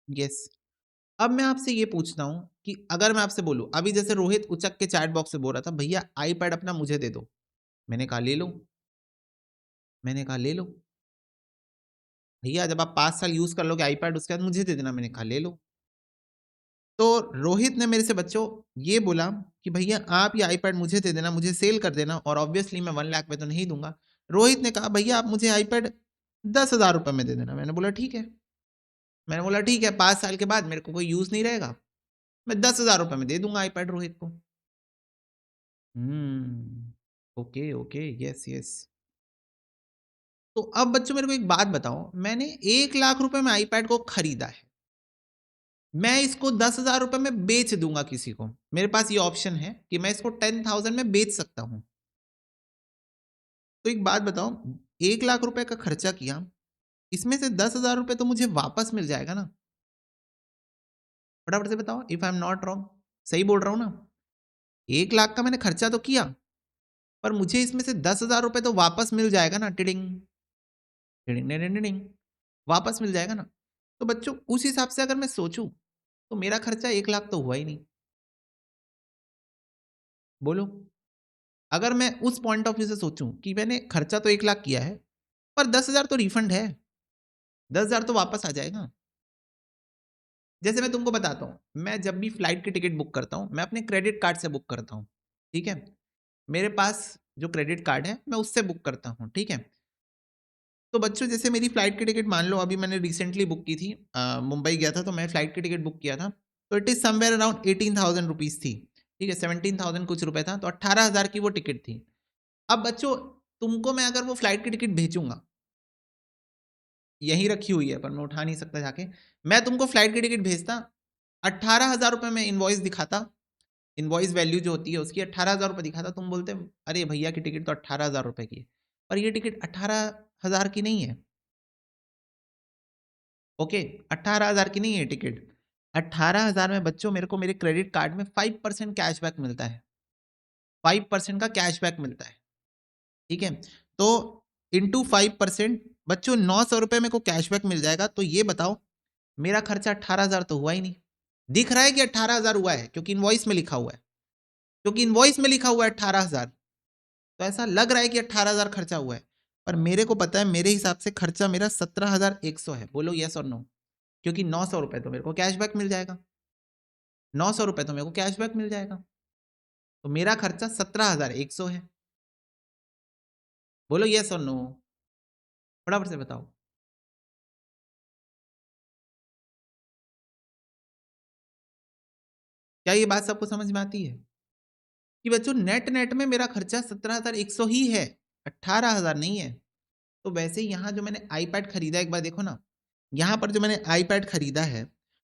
यस। अब मैं आपसे ये पूछता हूं कि अगर मैं आपसे बोलूं, अभी जैसे रोहित उचक के चैट बॉक्स में बोल रहा था भैया आईपैड अपना मुझे दे दो, मैंने कहा ले लो, मैंने कहा ले लो। भैया जब आप 5 साल यूज कर लोगे आईपैड उसके बाद मुझे दे देना, मैंने कहा ले लो। तो रोहित ने मेरे से बच्चों ये बोला कि भैया आप ये आईपैड मुझे दे देना, मुझे सेल कर देना, और ऑब्वियसली मैं 1 लाख में तो नहीं दूंगा। रोहित ने कहा भैया आप मुझे आईपैड 10,000 रुपए में दे देना। मैंने बोला ठीक है, मैंने बोला ठीक है, 5 साल के बाद मेरे को कोई यूज नहीं रहेगा, मैं 10,000 रुपए में दे दूंगा आईपैड रोहित को। Okay okay, yes yes. तो अब बच्चों मेरे को एक बात बताओ, मैंने 1 लाख रुपए में आईपैड को खरीदा है, मैं इसको 10,000 रुपए में बेच दूंगा किसी को, मेरे पास ये ऑप्शन है कि मैं इसको 10,000 में बेच सकता हूं। तो एक बात बताओ, 1 लाख रुपए का खर्चा किया, इसमें से 10,000 रुपए तो मुझे वापस मिल जाएगा ना? फटाफट से बताओ, if I am not wrong, सही बोल रहा हूं ना? 1 लाख का मैंने खर्चा तो किया, पर मुझे इसमें से 10,000 रुपए तो वापस मिल जाएगा ना? टिडिंग टिडिंग टिडिंग टिडिंग, वापस मिल जाएगा ना? तो बच्चों उस हिसाब से अगर मैं सोचूं, तो मेरा खर्चा 1 लाख तो हुआ ही नहीं। बोलो, अगर मैं उस पॉइंट ऑफ व्यू से सोचूं कि मैंने खर्चा तो 1 लाख किया है, पर 10,000 तो रिफंड है, 10,000 तो वापस आ जाएगा। जैसे मैं तुमको बताता हूँ, मैं जब भी फ्लाइट की टिकट बुक करता हूँ, मैं अपने क्रेडिट कार्ड से बुक करता हूँ, ठीक है? मेरे पास जो क्रेडिट कार्ड है, मैं उससे बुक करता हूँ, ठीक है? तो बच्चों जैसे मेरी फ्लाइट की टिकट मान लो अभी मैंने रिसेंटली बुक की थी, मुंबई गया था तो मैं फ्लाइट की टिकट बुक किया था, तो it is somewhere around 18,000 rupees थी, ठीक है? 17,000 कुछ रुपए था, तो 18,000 की वो टिकट थी। अब बच्चों तुमको मैं अगर वो फ्लाइट की टिकट भेजूंगा, यहीं रखी हुई है पर मैं उठा नहीं सकता जाके, मैं तुमको फ्लाइट की टिकट भेजता, 18,000 रुपए में इनवॉइस दिखाता, इनवॉइस वैल्यू जो होती है उसकी 18,000 रुपए दिखाता, तुम बोलते अरे भैया की टिकट तो 18,000 रुपए की है, पर ये टिकट 18,000 की नहीं है। ओके, 18,000 की नहीं है टिकट, 18,000 में बच्चों मेरे को मेरे क्रेडिट कार्ड में 5% कैशबैक मिलता है, 5% का कैशबैक मिलता है, ठीक है? तो इंटू 5% बच्चों 900 रुपए मेरे को कैशबैक मिल जाएगा। तो ये बताओ मेरा खर्चा 18,000 तो हुआ ही नहीं। दिख रहा है कि 18,000 हुआ है क्योंकि इनवॉइस में लिखा हुआ है, क्योंकि इनवॉइस में लिखा हुआ है 18,000, तो ऐसा लग रहा है कि 18,000 खर्चा हुआ है, पर मेरे को पता है मेरे हिसाब से खर्चा मेरा 17,100 है। बोलो यस और नो, क्योंकि 900 रुपए तो मेरे को कैशबैक मिल जाएगा, 900 रुपए तो मेरे को कैशबैक मिल जाएगा, तो मेरा खर्चा 17,100 है। बोलो यस और नो, फटाफट से बताओ। क्या ये बात सबको समझ में आती है कि बच्चों नेट नेट में मेरा खर्चा 17,100 ही है, 18,000 नहीं है? तो वैसे ही यहाँ जो मैंने आईपैड खरीदा, एक बार देखो ना, यहाँ पर जो मैंने आईपैड खरीदा है,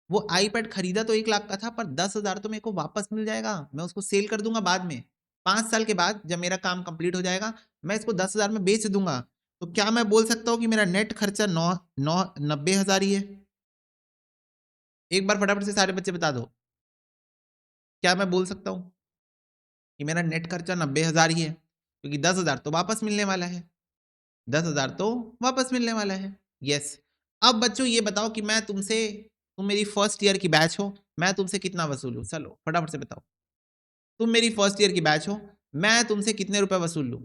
वो आईपैड खरीदा तो 1 लाख का था, पर 10,000 तो मेरे को वापस मिल जाएगा, मैं उसको सेल कर दूंगा बाद में, 5 साल के बाद जब मेरा काम कंप्लीट हो जाएगा, मैं इसको 10,000 में बेच दूंगा। तो क्या मैं बोल सकता हूँ कि मेरा नेट खर्चा 90,000 ही है? एक बार फटाफट से सारे बच्चे बता दो, क्या मैं बोल सकता हूँ कि मेरा नेट खर्चा 90,000 ही है? क्योंकि 10,000 तो वापस मिलने वाला है, 10,000 तो वापस मिलने वाला है। यस। अब बच्चों ये बताओ कि मैं तुमसे, तुम मेरी फर्स्ट ईयर की बैच हो, मैं तुमसे कितना वसूलूं? चलो फटाफट से बताओ, तुम मेरी फर्स्ट ईयर की बैच हो, मैं तुमसे कितने रुपए वसूल लूं?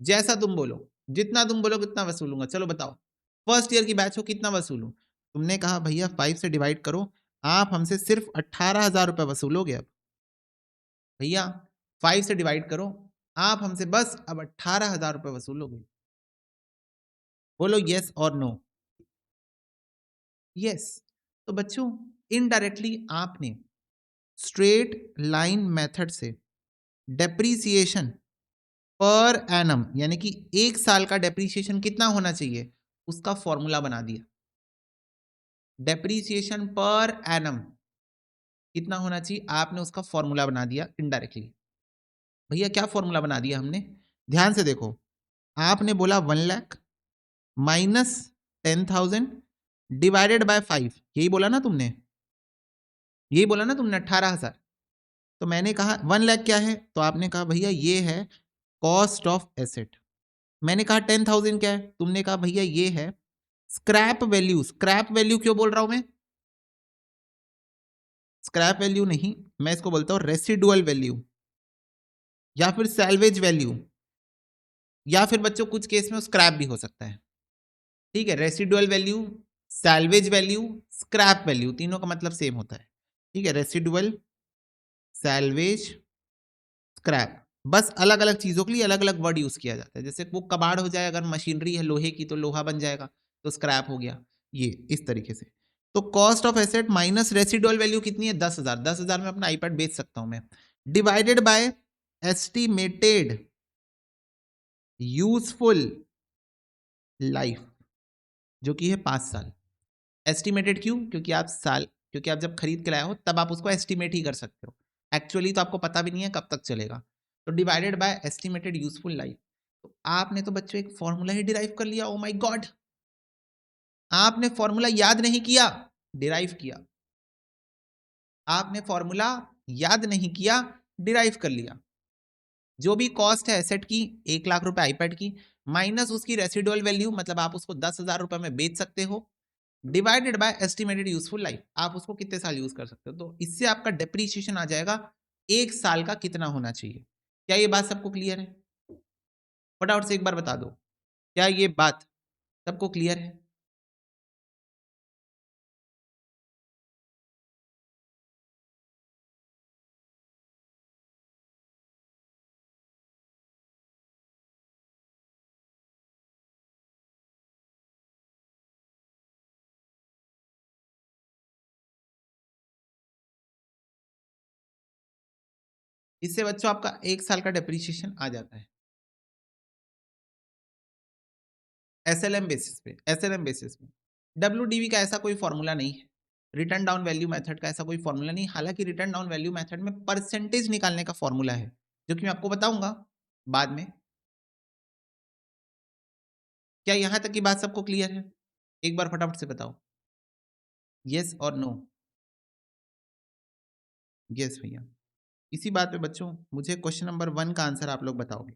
जैसा तुम बोलो, जितना तुम बोलो कितना वसूलूंगा, चलो बताओ। फर्स्ट ईयर की बैच हो, कितना वसूलूं? तुमने कहा भैया 5 से डिवाइड करो, आप हमसे सिर्फ 18,000 रुपए वसूलोगे। अब भैया 5 से डिवाइड करो, आप हमसे बस अब 18,000 रुपए वसूलोगे। बोलो यस और नो। यस। तो बच्चों इनडायरेक्टली आपने स्ट्रेट लाइन मेथड से डेप्रीसिएशन पर एनम, यानी कि 1 साल का डेप्रीसिएशन कितना होना चाहिए, उसका फॉर्मूला बना दिया। डेप्रीसिएशन पर एनम कितना होना चाहिए, आपने उसका फॉर्मूला बना दिया इनडायरेक्टली। भैया क्या फॉर्मूला बना दिया हमने? ध्यान से देखो, आपने बोला 1 लाख माइनस 10,000 डिवाइडेड बाय 5, यही बोला ना तुमने? यही बोला ना तुमने, 18,000। तो मैंने कहा 1 लाख क्या है, तो आपने कहा भैया ये है कॉस्ट ऑफ एसेट। मैंने कहा 10,000 क्या है, तुमने कहा भैया ये है स्क्रैप वैल्यू। स्क्रैप वैल्यू क्यों बोल रहा हूं मैं? स्क्रैप वैल्यू नहीं, मैं इसको बोलता हूं रेसिडुअल वैल्यू या फिर सैल्वेज वैल्यू, या फिर बच्चों कुछ केस में स्क्रैप भी हो सकता है, ठीक है? Residual value, salvage value, scrap value, तीनों का मतलब सेम होता है, ठीक है? रेसिडुअल, सैल्वेज, स्क्रैप, बस अलग अलग चीजों के लिए अलग अलग वर्ड यूज किया जाता है। जैसे वो कबाड़ हो जाए, अगर मशीनरी है लोहे की तो लोहा बन जाएगा, तो स्क्रैप हो गया, ये इस तरीके से। तो cost of asset minus residual value कितनी है? 10,000। 10,000 में अपना आईपैड बेच सकता हूं मैं, divided by estimated useful life, जो कि है 5 साल। एस्टिमेटेड क्यों? क्योंकि आप जब खरीद के लाए हो तब आप उसको एस्टिमेट ही कर सकते हो, एक्चुअली तो आपको पता भी नहीं है कब तक चलेगा। तो divided by estimated useful life. तो आपने तो बच्चों एक फॉर्मूला ही डिराइव कर लिया। ओ माय गॉड, आपने फॉर्मूला याद नहीं किया, डिराइव किया। आपने फॉर्मूला याद नहीं किया, डिराइव कर लिया। जो भी कॉस्ट है एसेट की 1 लाख रुपए आईपैड की, माइनस उसकी रेसिडुअल वैल्यू, मतलब आप उसको 10,000 रुपए में बेच सकते हो, divided by estimated useful life, आप उसको कितने साल यूज कर सकते हो। तो इससे आपका डेप्रीशिएशन आ जाएगा 1 साल का कितना होना चाहिए। क्या ये बात सबको क्लियर है? फटाफट से एक बार बता दो, क्या ये बात सबको क्लियर है? इससे बच्चों आपका 1 साल का डेप्रीशिएशन आ जाता है एसएलएम बेसिस पे। एसएलएम बेसिस पे डब्ल्यूडीवी का ऐसा कोई फॉर्मूला नहीं है, रिटर्न डाउन वैल्यू मेथड का ऐसा कोई फॉर्मूला नहीं। हालांकि रिटर्न डाउन वैल्यू मेथड में परसेंटेज निकालने का फॉर्मूला है, जो कि मैं आपको बताऊंगा बाद में। क्या यहां तक की बात सबको क्लियर है? एक बार फटाफट से बताओ, यस और नो। यस भैया। इसी बात पे बच्चों मुझे क्वेश्चन नंबर 1 का आंसर आप लोग बताओगे।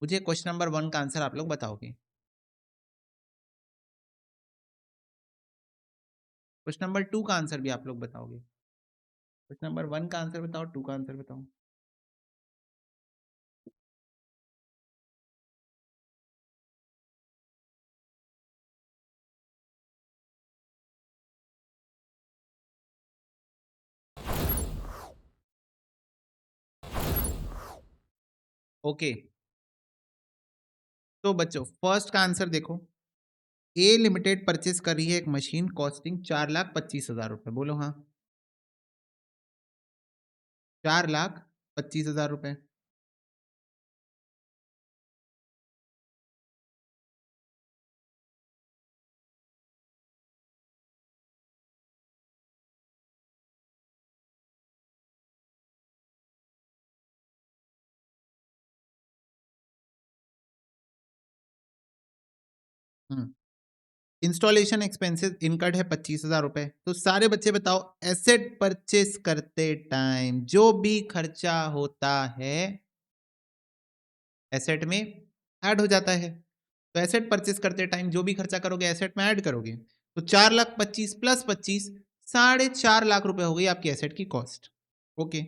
मुझे क्वेश्चन नंबर 1 का आंसर आप लोग बताओगे। क्वेश्चन नंबर 2 का आंसर भी आप लोग बताओगे। क्वेश्चन नंबर 1 का आंसर बताओ, 2 का आंसर बताओ। ओके, तो बच्चों फर्स्ट का आंसर देखो। ए लिमिटेड परचेस कर रही है एक मशीन कॉस्टिंग 4,25,000 रुपए। बोलो हाँ। 4,25,000 रुपए। इंस्टॉलेशन एक्सपेंसेस इनकर्ड है 25,000 रुपए। तो सारे बच्चे बताओ, एसेट परचेस करते टाइम जो भी खर्चा होता है एसेट में ऐड हो जाता है। तो एसेट परचेस करते टाइम जो भी खर्चा करोगे एसेट में ऐड करोगे। तो 4,25,000 प्लस 25, 4.5 लाख रुपए हो गई आपकी एसेट की cost. Okay.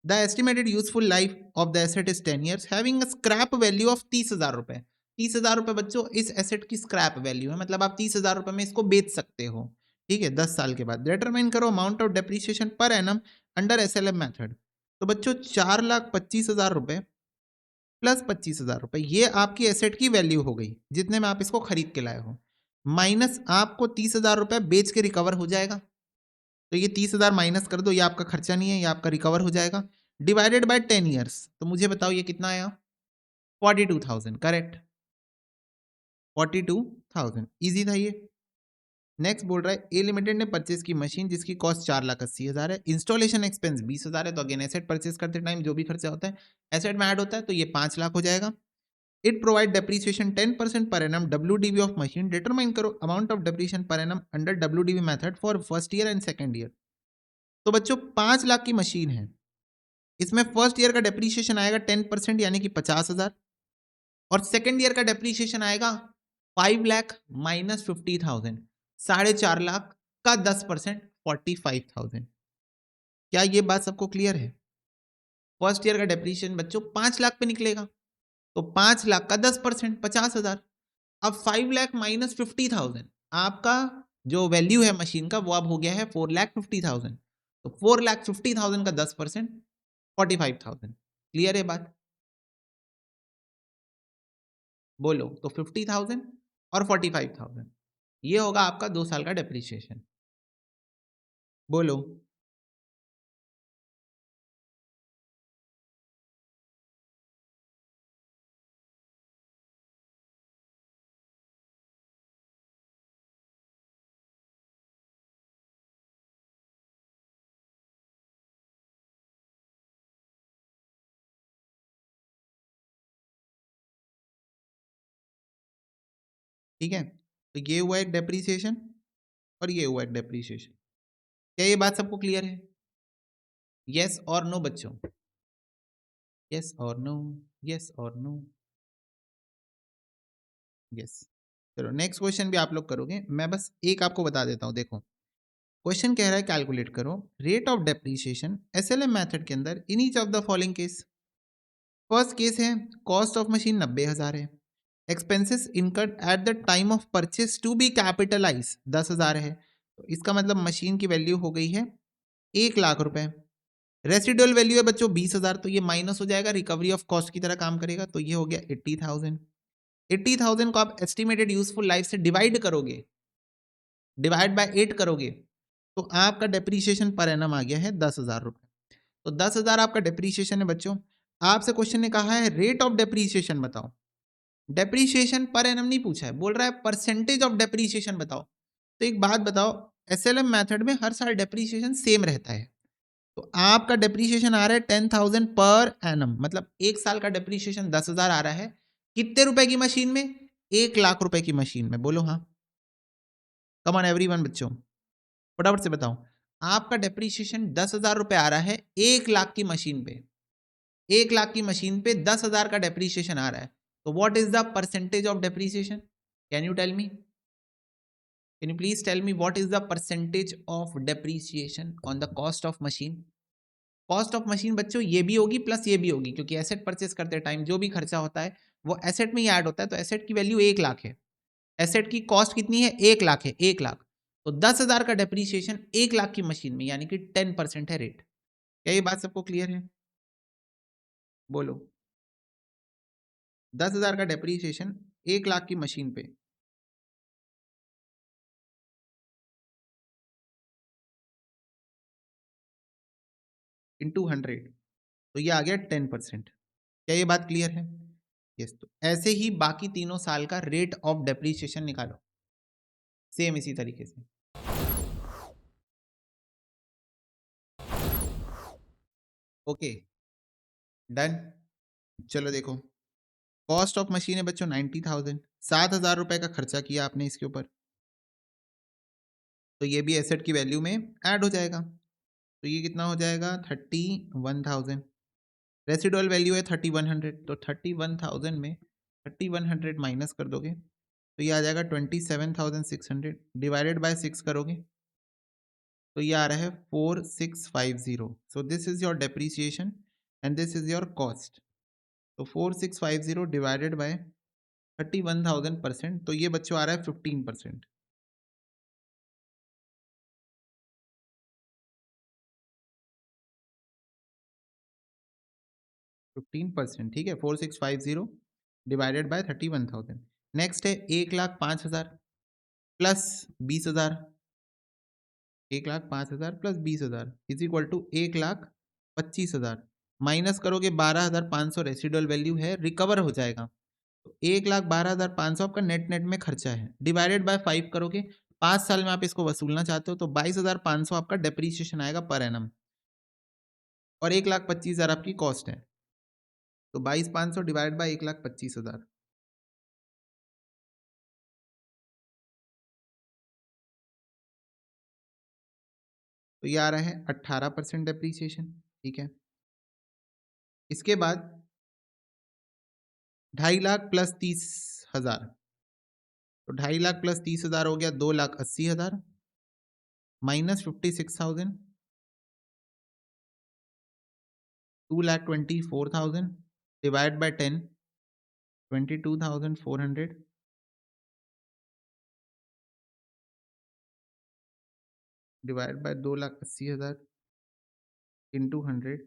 The estimated useful life of the asset is 10 years, having a scrap value of 30,000 रुपए। 30,000 रुपए बच्चों इस एसेट की स्क्रैप वैल्यू है, मतलब आप 30,000 रुपए में इसको बेच सकते हो। ठीक है, 10 साल के बाद। डिटरमाइन करो amount of depreciation per annum under SLM method. तो बच्चों 4,25,000 रुपए प्लस 25,000 रुपए, ये आपकी एसेट की वैल्यू हो गई जितने में आप इसको खरीद के लाए हो, माइनस आपको 30,000 रुपए बेच के रिकवर हो जाएगा। तो ये 30,000 माइनस कर दो, ये आपका खर्चा नहीं है, ये आपका रिकवर हो जाएगा। डिवाइडेड बाय 10 years, तो मुझे बताओ ये कितना आया? 42,000। करेक्ट, 42,000। इजी था ये। नेक्स्ट बोल रहा है ए लिमिटेड ने परचेज की मशीन जिसकी कॉस्ट 4,80,000 है, इंस्टॉलेशन एक्सपेंस 20,000 है। तो अगेन एसेट परचेज करते टाइम जो भी खर्चा होता है एसेट में ऐड होता है, तो ये 5 लाख हो जाएगा। It provide depreciation 10% per annum WDV of machine. Determine करो amount of depreciation per annum under WDV method for first year and second year. तो बच्चों 5 लाख की मशीन है, इसमें फर्स्ट ईयर का डेप्रीशिएशन आएगा 10% यानी कि 50,000, और सेकंड ईयर का डेप्रीशिएशन आएगा 5 लाख माइनस 50,000, 4.5 लाख का 10% 45,000। क्या ये बात सबको क्लियर है? फर्स्ट ईयर का डेप्रीशिएशन बच्चों 5 लाख पे निकलेगा, तो 5 लाख का 10% 50,000। अब 5 लाख माइनस 50,000, आपका जो वैल्यू है मशीन का वो अब हो गया है 4,50,000। तो 4,50,000 का 10% 45,000। क्लियर है बात? बोलो तो 50,000 और 45,000, ये होगा आपका 2 साल का डेप्रीशिएशन। बोलो। ठीक है, तो ये हुआ एक डेप्रीसिएशन और ये हुआ एक डेप्रीसिएशन। क्या ये बात सबको क्लियर है? यस और नो बच्चों? यस और नो? यस और नो? यस। चलो नेक्स्ट क्वेश्चन भी आप लोग करोगे, मैं बस एक आपको बता देता हूँ। देखो क्वेश्चन कह रहा है कैलकुलेट करो rate of depreciation SLM method के अंदर in each of the following case. First case है कॉस्ट ऑफ मशीन 90,000 है, expenses incurred at the time of purchase to be capitalize 10,000 है, तो इसका मतलब मशीन की वैल्यू हो गई है 1,00,000 रुपए। रेसिडुअल वैल्यू है बच्चों 20,000, तो ये माइनस हो जाएगा, रिकवरी ऑफ कॉस्ट की तरह काम करेगा, तो ये हो गया 80,000। 80,000 को आप एस्टिमेटेड यूजफुल लाइफ से डिवाइड करोगे, डिवाइड बाय 8 करोगे, तो आपका डेप्रीशिएशन पर एनम आ गया है 10,000 रुपए। तो 10,000 आपका डेप्रीशिएशन है बच्चों। आपसे क्वेश्चन ने कहा है रेट ऑफ डेप्रीशिएशन बताओ, डेप्रीशिएशन पर एनम नहीं पूछा है, बोल रहा है परसेंटेज ऑफ डेप्रीशिएशन बताओ। तो एक बात बताओ, एसएलएम मेथड में हर साल डेप्रीशिएशन सेम रहता है, तो आपका डेप्रीशिएशन आ रहा है 10,000 पर एनम, मतलब एक साल का डेप्रीशिएशन 10,000 आ रहा है, कितने रुपए की मशीन में? 1,00,000 रुपए की मशीन में। बोलो हाँ, कम ऑन एवरीवन बच्चों, फटाफट से बताओ। आपका डेप्रीशिएशन 10,000 रुपए आ रहा है 1,00,000 की मशीन पे, 1,00,000 की मशीन पे 10,000 का डेप्रीशिएशन आ रहा है, तो what is the percentage of depreciation? Can you tell me? Can you please tell me what is the percentage of depreciation on the cost of machine? Cost of machine बच्चों ये भी होगी plus ये भी होगी, क्योंकि एसेट परचेस करते time जो भी खर्चा होता है वो एसेट में ही ऐड होता है, तो एसेट की वैल्यू 1,00,000 है, एसेट की कॉस्ट कितनी है? 1,00,000 है, 1,00,000, तो 10,000 का डेप्रीशिएशन 1,00,000 की मशीन में, यानी कि 10% है रेट। क्या ये बात सबको क्लियर है? बोलो। 10,000 का डेप्रीशिएशन 1,00,000 की मशीन पे, इंटू 100, तो ये आ गया 10%। क्या ये बात क्लियर है? यस। तो ऐसे ही बाकी तीनों साल का रेट ऑफ डेप्रीशिएशन निकालो, सेम इसी तरीके से। Okay, done. चलो देखो, कॉस्ट ऑफ मशीन है बच्चों 90,000, 7,000 रुपए का खर्चा किया आपने इसके ऊपर, तो ये भी एसेट की वैल्यू में ऐड हो जाएगा, तो ये कितना हो जाएगा? 31,000। रेसिडुअल वैल्यू है 3,100, तो 31,000 में 3,100 माइनस कर दोगे, तो ये आ जाएगा 27,600, डिवाइडेड बाय 6 करोगे, तो ये आ रहा है 4,650। So this is your depreciation and this is your cost, तो 4,650 डिवाइडेड बाय 31,000%, तो ये बच्चों आ रहा है 15%। 15%, ठीक है, 4,650 डिवाइडेड बाय 31,000। नेक्स्ट है 1,05,000 plus 20,000, 1,05,000 plus 20,000 is equal to 1,25,000, minus करोगे 12,500, रेसिडुअल वैल्यू है, रिकवर हो जाएगा, तो 1,12,500 आपका नेट नेट में खर्चा है, डिवाइडेड बाय 5 करोगे, 5 साल में आप इसको वसूलना चाहते हो, तो 22,500 आपका डेप्रीशिएशन आएगा पर एनम, और 1,25,000 आपकी कॉस्ट है, तो 22,500 डिवाइड बाय 1,25,000, तो ये आ रहा है 18% डेप्रीसिएशन। ठीक है, इसके बाद 2,50,000 प्लस 30,000, तो 2,50,000 प्लस 30,000 हो गया 2,80,000, minus 56,000, 2,24,000 divide by 10, 22,400 divide by 2,80,000 into 100,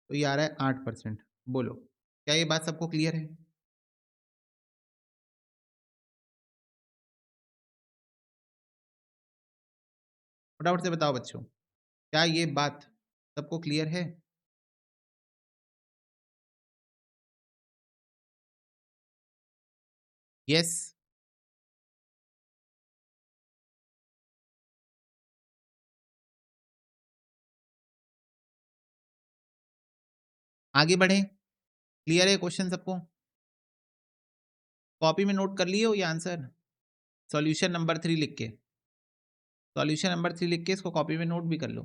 तो ये आ रहा है 8%। बोलो, क्या ये बात सबको क्लियर है? फटाफट से बताओ बच्चों, क्या ये बात सबको क्लियर है? यस। आगे बढ़े, क्लियर है क्वेश्चन सबको? कॉपी में नोट कर लिए हो ये आंसर? सॉल्यूशन नंबर 3 लिख के, सॉल्यूशन नंबर 3 लिख के इसको कॉपी में नोट भी कर लो।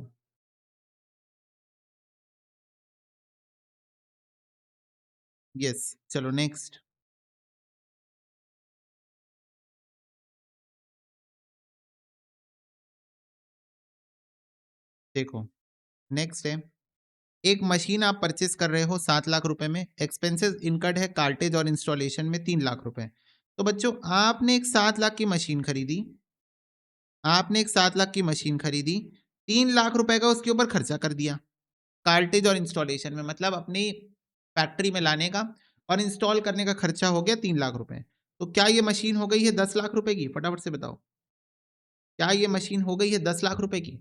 यस, चलो नेक्स्ट। देखो, नेक्स्ट है, एक मशीन आप परचेस कर रहे हो 7 लाख रुपए में, एक्सपेंसेस इनकर्ड है कार्टेज और इंस्टॉलेशन में 3 लाख रुपए। तो बच्चों आपने एक 7 लाख की मशीन खरीदी, आपने एक 7 लाख की मशीन खरीदी, 3 लाख रुपए का उसके ऊपर खर्चा कर दिया कार्टेज और इंस्टॉलेशन में, मतलब अपनी फैक्ट्री में लाने का और इंस्टॉल करने का खर्चा हो गया 3 लाख रुपए। तो क्या ये मशीन हो गई है 10 लाख रुपए की? फटाफट से बताओ, क्या ये मशीन हो गई है 10 लाख रुपए की?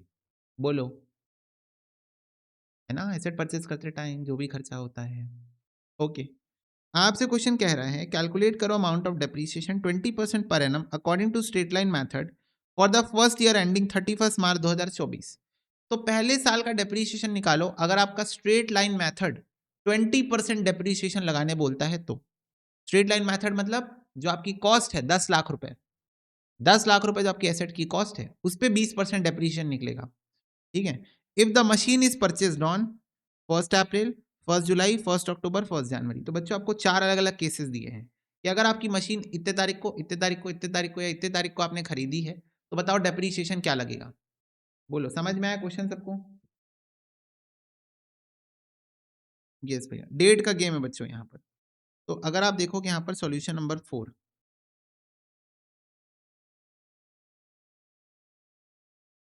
बोलो, है ना, एसेट परचेज करते टाइम जो भी खर्चा होता है। ओके, आपसे क्वेश्चन कह रहा है कैलकुलेट करो amount of depreciation 20% per annum according to straight line method for the first year ending 31 March 2024। तो पहले साल का डेप्रीसिएशन निकालो अगर आपका स्ट्रेट लाइन मेथड 20% डेप्रीसिएशन लगाने बोलता है तो। स्ट्रेट लाइन मेथड मतलब जो आपकी कॉस्ट है 10 लाख रुपए, 10 लाख रुपए जो आपकी एसेट की कॉस्ट है उस पर 20% डेप्रीसिएशन निकलेगा। ठीक है, if the machine is purchased on 1 अप्रैल, 1 जुलाई, 1 अक्टूबर, 1 जनवरी। तो बच्चों आपको 4 अलग अलग केसेस दिए हैं कि अगर आपकी मशीन इतने तारीख को, इतने तारीख को, इतने तारीख को या इतने तारीख को आपने खरीदी है तो बताओ डेप्रीसिएशन क्या लगेगा? बोलो, समझ में आया क्वेश्चन सबको? यस भैया, डेट का गेम है बच्चों यहाँ पर। तो अगर आप देखो कि यहाँ पर solution number 4,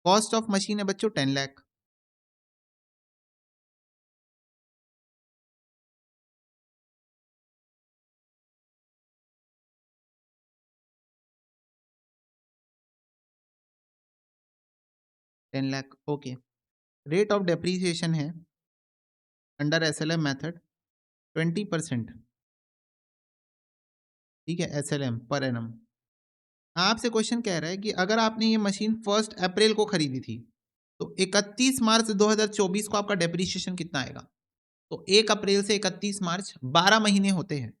cost of machine है बच्चों 10 lakh, 10 lakh. Okay, rate of depreciation है अंडर एसएलएम मेथड 20%। ठीक है, एसएलएम पर एनम। आपसे क्वेश्चन कह रहा है कि अगर आपने ये मशीन 1 अप्रैल को खरीदी थी तो 31 मार्च 2024 को आपका डेप्रीशिएशन कितना आएगा? तो 1 अप्रैल से 31 मार्च 12 महीने होते हैं,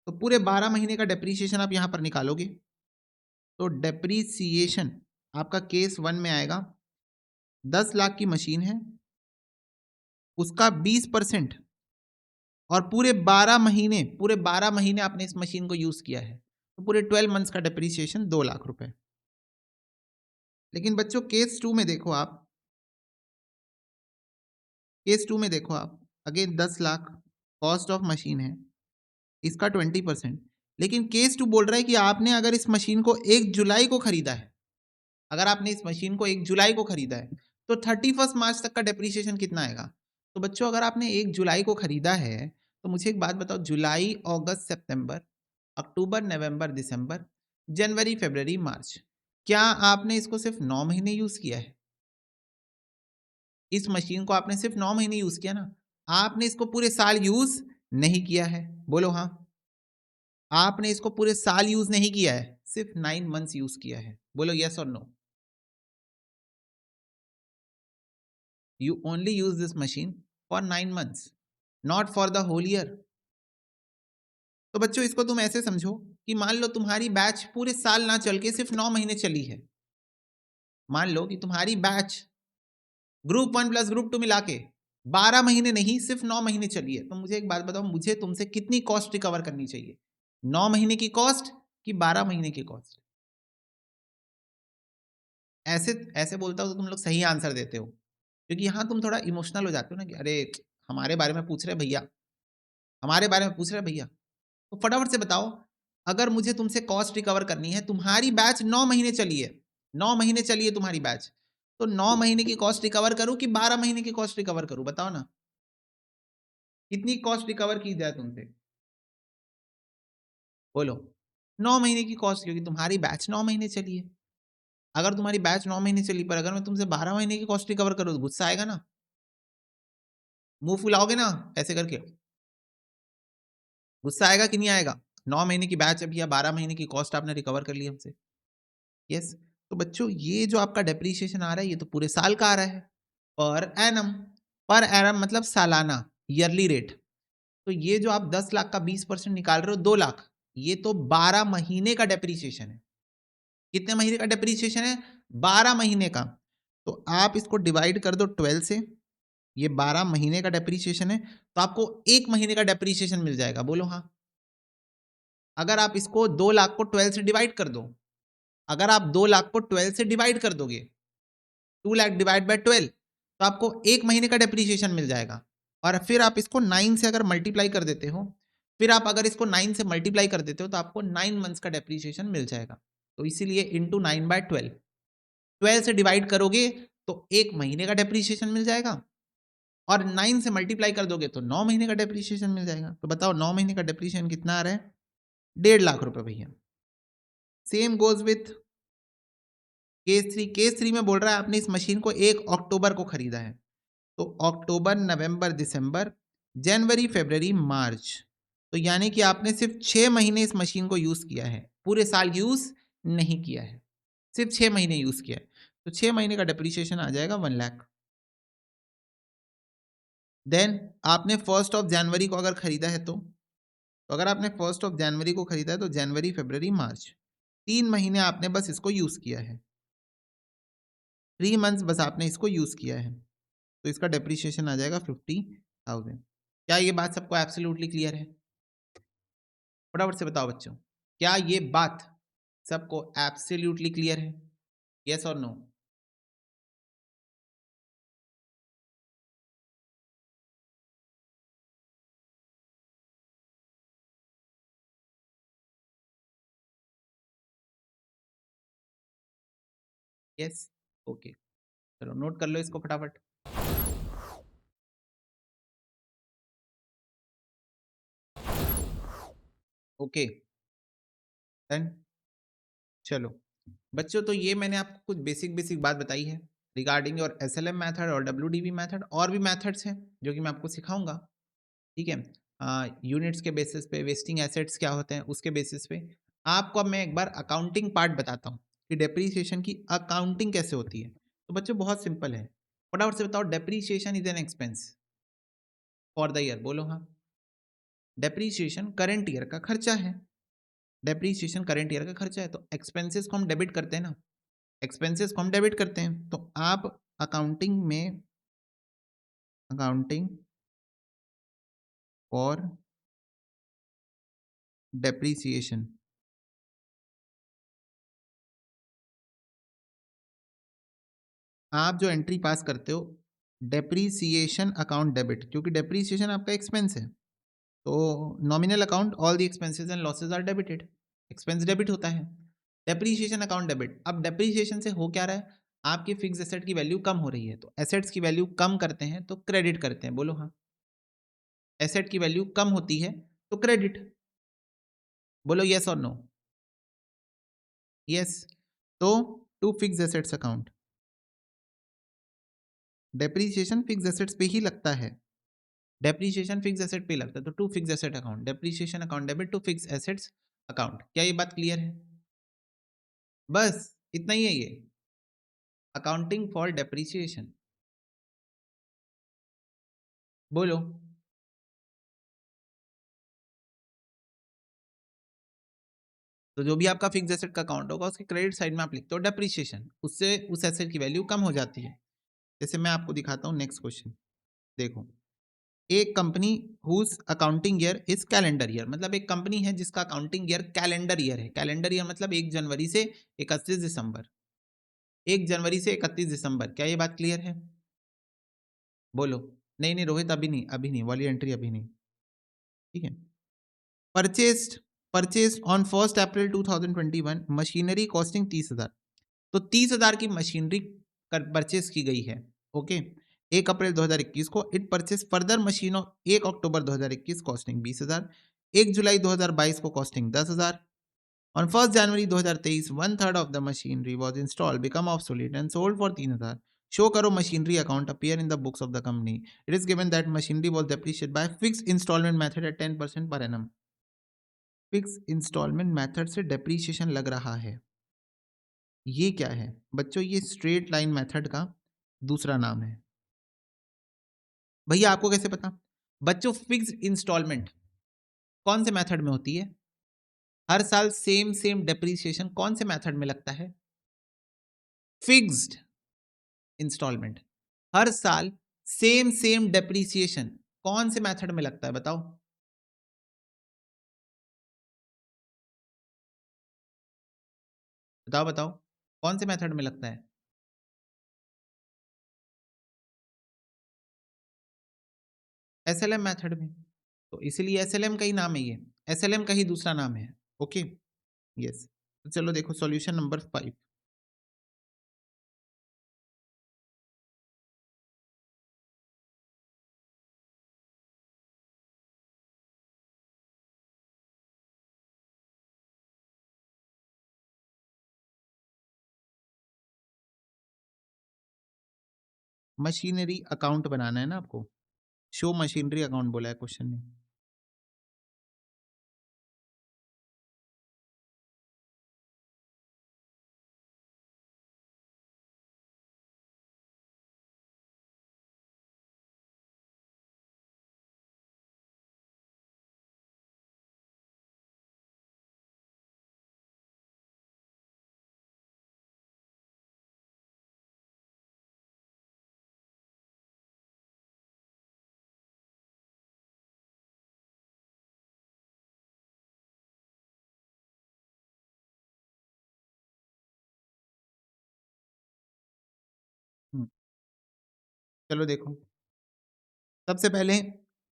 तो पूरे 12 महीने का डेप्रीशिएशन आप यहां पर निकालोगे तो डेप्रीसिएशन आपका केस 1 में आएगा 10 लाख की मशीन है उसका 20% और पूरे 12 महीने आपने इस मशीन को यूज किया है तो पूरे 12 मंथ्स का डेप्रीसिएशन 2 लाख रुपए। लेकिन बच्चों केस 2 में देखो आप, केस 2 में देखो आप, again 10 lakh cost of machine है, इसका 20%। लेकिन केस 2 बोल रहा है कि आपने अगर इस मशीन को 1 जुलाई को खरीदा है, अगर आपने इस मशीन को 1 जुलाई को खरीदा है तो 31 मार्च तक का डेप्रीशिएशन कितना आएगा? तो बच्चों अगर आपने 1 जुलाई को खरीदा है तो मुझे एक बात बताओ, जुलाई, अगस्त, सितंबर, अक्टूबर, नवंबर, दिसंबर, जनवरी, फरवरी, मार्च, क्या आपने इसको सिर्फ 9 महीने यूज किया है? इस मशीन को आपने सिर्फ 9 महीने यूज किया ना, आपने इसको पूरे साल यूज नहीं किया है। बोलो हाँ, आपने इसको पूरे साल यूज नहीं किया है, सिर्फ 9 मंथ्स यूज किया है। बोलो यस और no, you only use this machine for 9 months, not for the whole year. तो बच्चों इसको तुम ऐसे समझो कि मान लो तुम्हारी बैच पूरे साल ना चल के सिर्फ 9 महीने चली है। मान लो कि तुम्हारी बैच ग्रुप 1 प्लस ग्रुप 2 मिला के 12 महीने नहीं सिर्फ 9 महीने चली है, तो मुझे एक बात बताओ, मुझे तुमसे कितनी कॉस्ट रिकवर करनी चाहिए? 9 महीने की कॉस्ट कि 12 महीने की कॉस्ट? ऐसे ऐसे बोलता हो तो तुम लोग सही आंसर देते हो, क्योंकि यहाँ तुम थोड़ा इमोशनल हो जाते हो ना कि अरे हमारे बारे में पूछ रहे भैया, हमारे बारे में पूछ रहे भैया। तो फटाफट से बताओ, अगर मुझे तुमसे कॉस्ट रिकवर करनी है, तुम्हारी बैच 9 महीने चली है, 9 महीने चली है तुम्हारी बैच, तो 9 महीने की कॉस्ट रिकवर करूं कि 12 महीने की कॉस्ट रिकवर करूं? बताओ ना, कितनी कॉस्ट रिकवर की जाए तुमसे? बोलो, 9 महीने की कॉस्ट, क्योंकि तुम्हारी बैच 9 महीने चली है। अगर तुम्हारी बैच 9 महीने चली पर अगर मैं तुमसे 12 महीने की कॉस्ट रिकवर करूँ तो गुस्सा आएगा ना, मुंह फुलाओगे ना ऐसे करके, गुस्सा आएगा कि नहीं आएगा? 9 महीने की बैच अभी या 12 महीने की कॉस्ट आपने रिकवर कर ली हमसे। यस, तो बच्चों ये जो आपका डेप्रीशिएशन आ रहा है ये तो पूरे साल का आ रहा है, पर एनम, पर एनम मतलब सालाना, ईयरली रेट। तो ये जो आप 10 लाख का 20% निकाल रहे हो, 2 लाख, ये तो 12 महीने का डेप्रीशिएशन है। कितने महीने का डेप्रीशिएशन है? 12 महीने का। तो आप इसको डिवाइड कर दो 12 से, ये 12 महीने का डेप्रीशिएशन है, तो आपको 1 महीने का डेप्रीशिएशन मिल जाएगा। बोलो हाँ। अगर आप इसको 2 लाख को 12 से डिवाइड कर दो, अगर आप 2 लाख को 12 से डिवाइड कर दोगे, 2 लाख डिवाइड बाय 12, तो आपको 1 महीने का डेप्रीशिएशन मिल जाएगा। और फिर आप इसको 9 से अगर मल्टीप्लाई कर देते हो, फिर आप अगर इसको 9 से मल्टीप्लाई कर देते हो, तो आपको 9 मंथ्स का डेप्रीशिएशन मिल जाएगा। तो इसीलिए इंटू 9 बाय 12, 12 से डिवाइड करोगे तो 1 महीने का डेप्रीशिएशन मिल जाएगा, और 9 से मल्टीप्लाई कर दोगे तो 9 महीने का डेप्रीशिएशन मिल जाएगा। तो बताओ 9 महीने का डेप्रीशिएशन कितना आ रहा है? 1.5 लाख रुपए भैया। Same goes with case 3। Case 3 में बोल रहा है आपने इस मशीन को 1 अक्टूबर को खरीदा है, तो अक्टूबर, नवंबर, दिसंबर, जनवरी, फरवरी, मार्च, तो यानी कि आपने सिर्फ 6 महीने इस मशीन को यूज किया है, पूरे साल यूज नहीं किया है, सिर्फ 6 महीने यूज किया है। तो 6 महीने का डेप्रीशिएशन आ जाएगा 1 लाख। देन आपने 1 जनवरी को अगर खरीदा है, तो अगर आपने 1 जनवरी को खरीदा है, तो जनवरी, फरवरी, मार्च, 3 महीने आपने बस इसको यूज किया है, 3 मंथ्स बस आपने इसको यूज किया है, तो इसका डेप्रीशिएशन आ जाएगा 50,000। क्या ये बात सबको एब्सोल्युटली क्लियर है? फटाफट से बताओ बच्चों, क्या ये बात सबको एब्सोल्युटली क्लियर है? यस और नो? यस, ओके, चलो नोट कर लो इसको फटाफट। Okay, done. चलो बच्चों, तो ये मैंने आपको कुछ बेसिक बेसिक बात बताई है रिगार्डिंग योर एसएलएम मेथड और डब्ल्यूडीबी मेथड। और भी मेथड्स हैं जो कि मैं आपको सिखाऊंगा, ठीक है? यूनिट्स के बेसिस पे, वेस्टिंग एसेट्स क्या होते हैं उसके बेसिस पे। आपको अब मैं एक बार अकाउंटिंग पार्ट बताता हूँ कि डेप्रीसिएशन की अकाउंटिंग कैसे होती है। तो बच्चों बहुत सिंपल है, फटाफट से बताओ, depreciation is an expense for the year. बोलो हाँ। डेप्रीसिएशन करंट ईयर का खर्चा है, डेप्रीसिएशन करंट ईयर का खर्चा है, तो एक्सपेंसेस को हम डेबिट करते हैं ना, एक्सपेंसेस को हम डेबिट करते हैं। तो आप अकाउंटिंग में, अकाउंटिंग फॉर डेप्रीसिएशन, आप जो एंट्री पास करते हो, डेप्रीसिएशन अकाउंट डेबिट, क्योंकि डेप्रीसिएशन आपका एक्सपेंस है, तो nominal account all the expenses and losses are debited, expense debit होता है। डेप्रीसिएशन अकाउंट डेबिट, अब डेप्रीसिएशन से हो क्या रहा है, आपकी फिक्स एसेट की वैल्यू कम हो रही है, तो एसेट्स की वैल्यू कम करते हैं तो क्रेडिट करते हैं। बोलो हाँ। एसेट की वैल्यू कम होती है तो क्रेडिट। बोलो यस और नो? यस। तो to fix assets account, depreciation fix assets पे ही लगता है, डेप्रीसिएशन फिक्स एसेट पे लगता है, तो to fix asset account, depreciation account debit to fix assets account. क्या ये बात क्लियर है? बस इतना ही है ये, अकाउंटिंग फॉर डेप्रीसिएशन। बोलो। तो जो भी आपका फिक्स एसेट का अकाउंट होगा, उसके क्रेडिट साइड में आप लिखते हो डेप्रीसिएशन, उससे उस एसेट की वैल्यू कम हो जाती है। जैसे मैं आपको दिखाता हूँ नेक्स्ट क्वेश्चन, देखो, एक company whose accounting year is calendar year, मतलब एक कंपनी है जिसका अकाउंटिंग ईयर कैलेंडर ईयर है। कैलेंडर ईयर मतलब 1 जनवरी से 31 दिसंबर, 1 जनवरी से 31 दिसंबर। क्या ये बात क्लियर है? बोलो। नहीं नहीं रोहित, अभी नहीं, अभी नहीं, वाली एंट्री अभी नहीं, ठीक है? Purchased, purchased on 1 April 2021 machinery costing 30,000, तो 30,000 की मशीनरी परचेस की गई है। ओके, 1 अप्रैल 2021 को it purchase further machine of 1 October 2021 costing 20,000, 1 जुलाई 2022 को costing 10,000। On 1 January 2023, one third of the machinery was installed, become obsolete and sold for 3,000. Show करो machinery account appear in the books of the company. It is given that machinery was depreciated by fixed installment method at 10% per annum. Fixed installment method से depreciation लग रहा है, ये क्या है बच्चों? ये स्ट्रेट लाइन मेथड का दूसरा नाम है। भैया आपको कैसे पता? बच्चों फिक्स्ड इंस्टॉलमेंट कौन से मेथड में होती है? हर साल सेम सेम डेप्रीसिएशन कौन से मेथड में लगता है? Fixed instalment. हर साल सेम सेम डेप्रीसिएशन कौन से मेथड में लगता है बताओ? बताओ बताओ, कौन से मेथड में लगता है? एसएलएम मेथड में। तो इसलिए एसएलएम का ही नाम है ये, एसएलएम का ही दूसरा नाम है। Okay, yes. तो चलो देखो सॉल्यूशन नंबर 5। मशीनरी अकाउंट बनाना है ना आपको, शो मशीनरी अकाउंट बोला है क्वेश्चन में। चलो देखो, सबसे पहले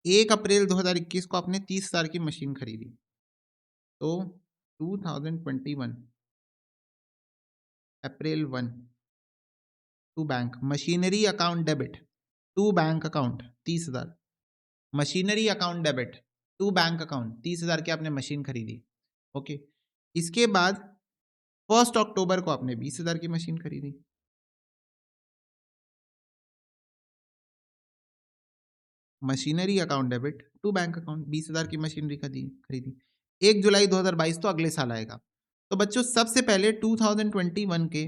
1 अप्रैल 2021 को आपने 30,000 की मशीन खरीदी, तो 2021 April 1 to bank machinery account debit to bank account 30,000, machinery account debit to bank account 30,000 की आपने मशीन खरीदी। ओके, इसके बाद 1 अक्टूबर को आपने 20,000 की मशीन खरीदी। Machinery account debit to bank account 20,000 की मशीनरी खरीदी। 1 जुलाई 2022 तो अगले साल आएगा। तो बच्चों सबसे पहले 2021 के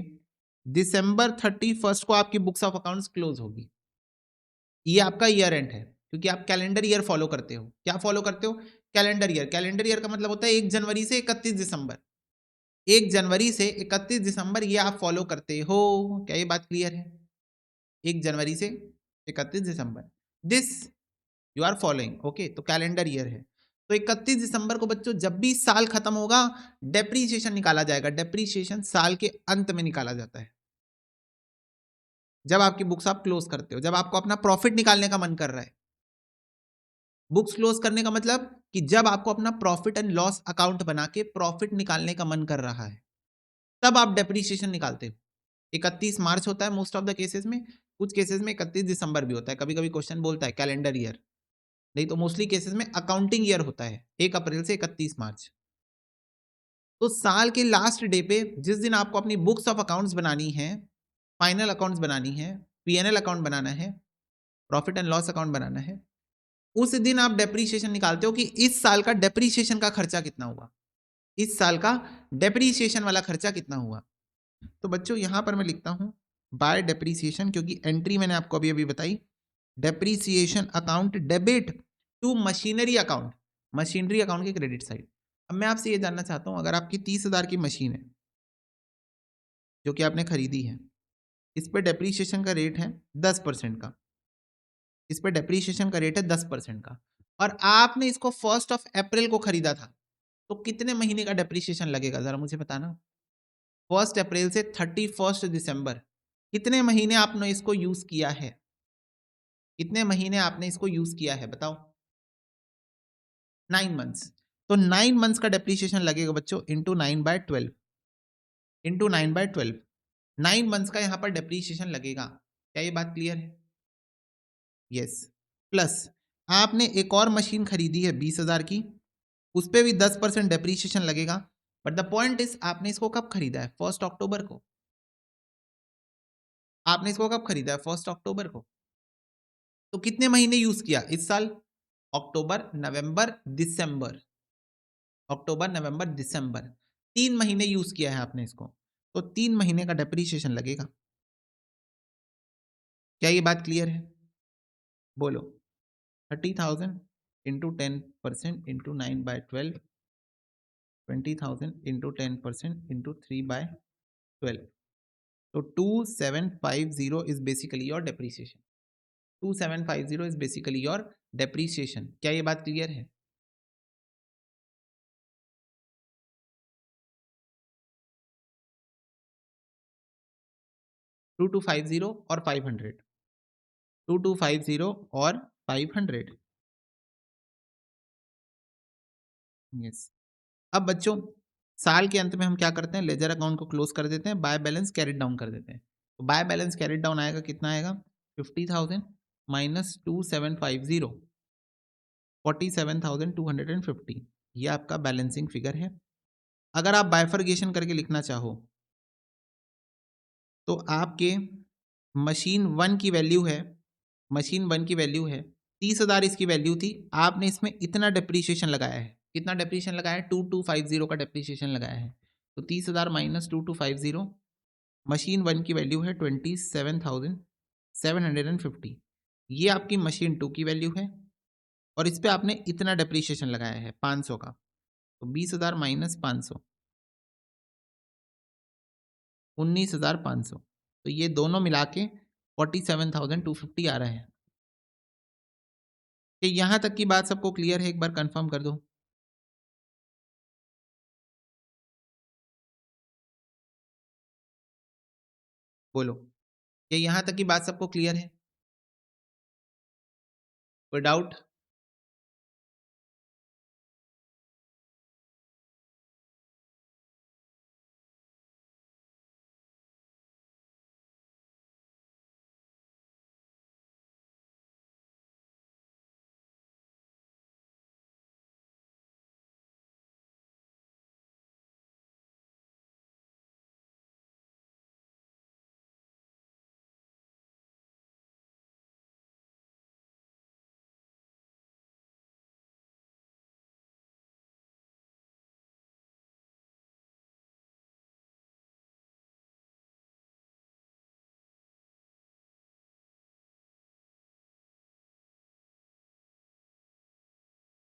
December 31 को आपकी बुक्स ऑफ अकाउंट्स क्लोज होगी। ये आपका ईयर एंड है, क्योंकि आप कैलेंडर ईयर फॉलो करते हो। क्या फॉलो करते हो? Calendar year. कैलेंडर ईयर का मतलब होता है 1 जनवरी से 31 दिसंबर। 1 जनवरी से 31 दिसंबर ये आप फॉलो करते हो। क्या ये बात क्लियर है? 1 जनवरी से 31 दिसंबर, this you are following. Okay, तो कैलेंडर ईयर है। तो 31 दिसंबर को बच्चों जब भी साल खत्म होगा, डेप्रीशिएशन निकाला जाएगा। डेप्रीशिएशन साल के अंत में निकाला जाता है, जब आपकी बुक्स आप क्लोज करते हो, जब आपको अपना प्रॉफिट निकालने का मन कर रहा है। बुक्स क्लोज करने का मतलब कि जब आपको अपना प्रॉफिट एंड लॉस अकाउंट बना के प्रॉफिट निकालने का मन कर रहा है, तब आप डेप्रीशिएशन निकालते हो। 31 मार्च होता है मोस्ट ऑफ द केसेस में, कुछ केसेस में 31 दिसंबर भी होता है। कभी कभी क्वेश्चन बोलता है कैलेंडर ईयर, नहीं तो मोस्टली केसेस में अकाउंटिंग ईयर होता है 1 अप्रैल से 31 मार्च। तो साल के लास्ट डे पे जिस दिन आपको अपनी बुक्स ऑफ अकाउंट्स बनानी है, फाइनल अकाउंट्स बनानी है, पीएनएल अकाउंट बनाना है, प्रॉफिट एंड लॉस अकाउंट बनाना है, उस दिन आप डेप्रीशिएशन निकालते हो कि इस साल का डेप्रीशिएशन का खर्चा कितना हुआ, इस साल का डेप्रीशिएशन वाला खर्चा कितना हुआ। तो बच्चों यहां पर मैं लिखता हूं बाय डेप्रीसिएशन, क्योंकि एंट्री मैंने आपको अभी अभी बताई, depreciation account debit to machinery account, machinery account की क्रेडिट साइड। अब मैं आपसे ये जानना चाहता हूं, अगर आपकी 30,000 की मशीन है जो कि आपने खरीदी है, इस पर डेप्रीशिएशन का रेट है 10% का, इस पर डेप्रीशिएशन का रेट है 10% का, और आपने इसको 1 अप्रैल को खरीदा था, तो कितने महीने का डेप्रीशिएशन लगेगा जरा मुझे बताना। 1 अप्रैल से 31 दिसंबर, कितने महीने आपने इसको यूज किया है? कितने महीने आपने इसको यूज किया है बताओ? 9 मंथ्स। तो 9 मंथ्स का डेप्रीशिएशन लगेगा बच्चों इंटू 9/12, इंटू 9/12, 9 मंथ्स का यहाँ पर डेप्रीशिएशन लगेगा। क्या ये बात क्लियर है? यस। प्लस आपने एक और मशीन खरीदी है 20,000 की, उस पर भी 10% डेप्रीशिएशन लगेगा। बट द पॉइंट इज आपने इसको कब खरीदा है? 1 अक्टूबर को। आपने इसको कब खरीदा है? 1 अक्टूबर को। तो कितने महीने यूज किया इस साल? अक्टूबर नवंबर दिसंबर, अक्टूबर नवंबर दिसंबर, 3 महीने यूज किया है आपने इसको, तो 3 महीने का डेप्रीशिएशन लगेगा। क्या ये बात क्लियर है? बोलो। 30,000 इंटू 10% इंटू 9/12, 20,000 इंटू 10% इंटू 3/12, तो 2750 is basically your depreciation. 2750 is basically your depreciation. क्या ये बात क्लियर है? टू टू 50 और 500, 2250 और 500। यस। अब बच्चों साल के अंत में हम क्या करते हैं, लेजर अकाउंट को क्लोज कर देते हैं, बाय बैलेंस कैरिड डाउन कर देते हैं। तो बाय बैलेंस कैरिड डाउन आएगा, कितना आएगा, 50,000 माइनस 2750, 47,250। ये आपका बैलेंसिंग फिगर है। अगर आप बाइफर्गेशन करके लिखना चाहो तो आपके मशीन 1 की वैल्यू है, मशीन 1 की वैल्यू है 30,000, इसकी वैल्यू थी, आपने इसमें इतना डेप्रीशिएशन लगाया है। कितना डेप्रीशिएशन लगाया है? 2250 का डेप्रीशिएशन लगाया है। तो 30,000 माइनस 2250, मशीन 1 की वैल्यू है 27,750। ये आपकी मशीन 2 की वैल्यू है और इस पे आपने इतना डेप्रीशिएशन लगाया है 500 का। तो 20,000 माइनस 500, 19,500। तो ये दोनों मिला के 47,250 आ रहे हैं। कि यहां तक की बात सबको क्लियर है? एक बार कंफर्म कर दो, बोलो। कि यहां तक की बात सबको क्लियर है? कोई डाउट?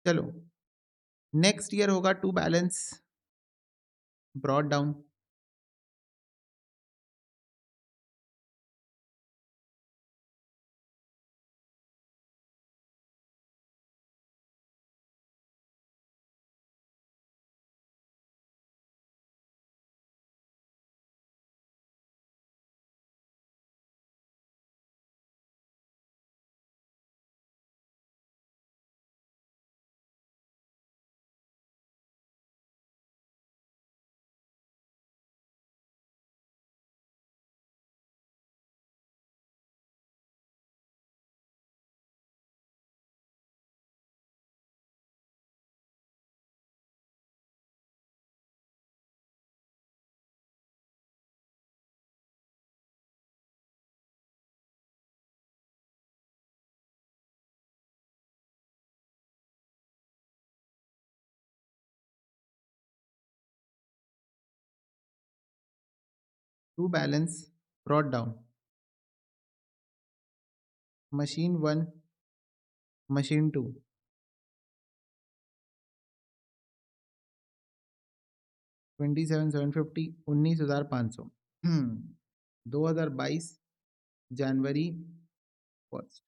चलो, नेक्स्ट ईयर होगा to balance brought down. To balance brought down, machine 1, machine 2, 27,750, 19,500। 2022 जनवरी 1।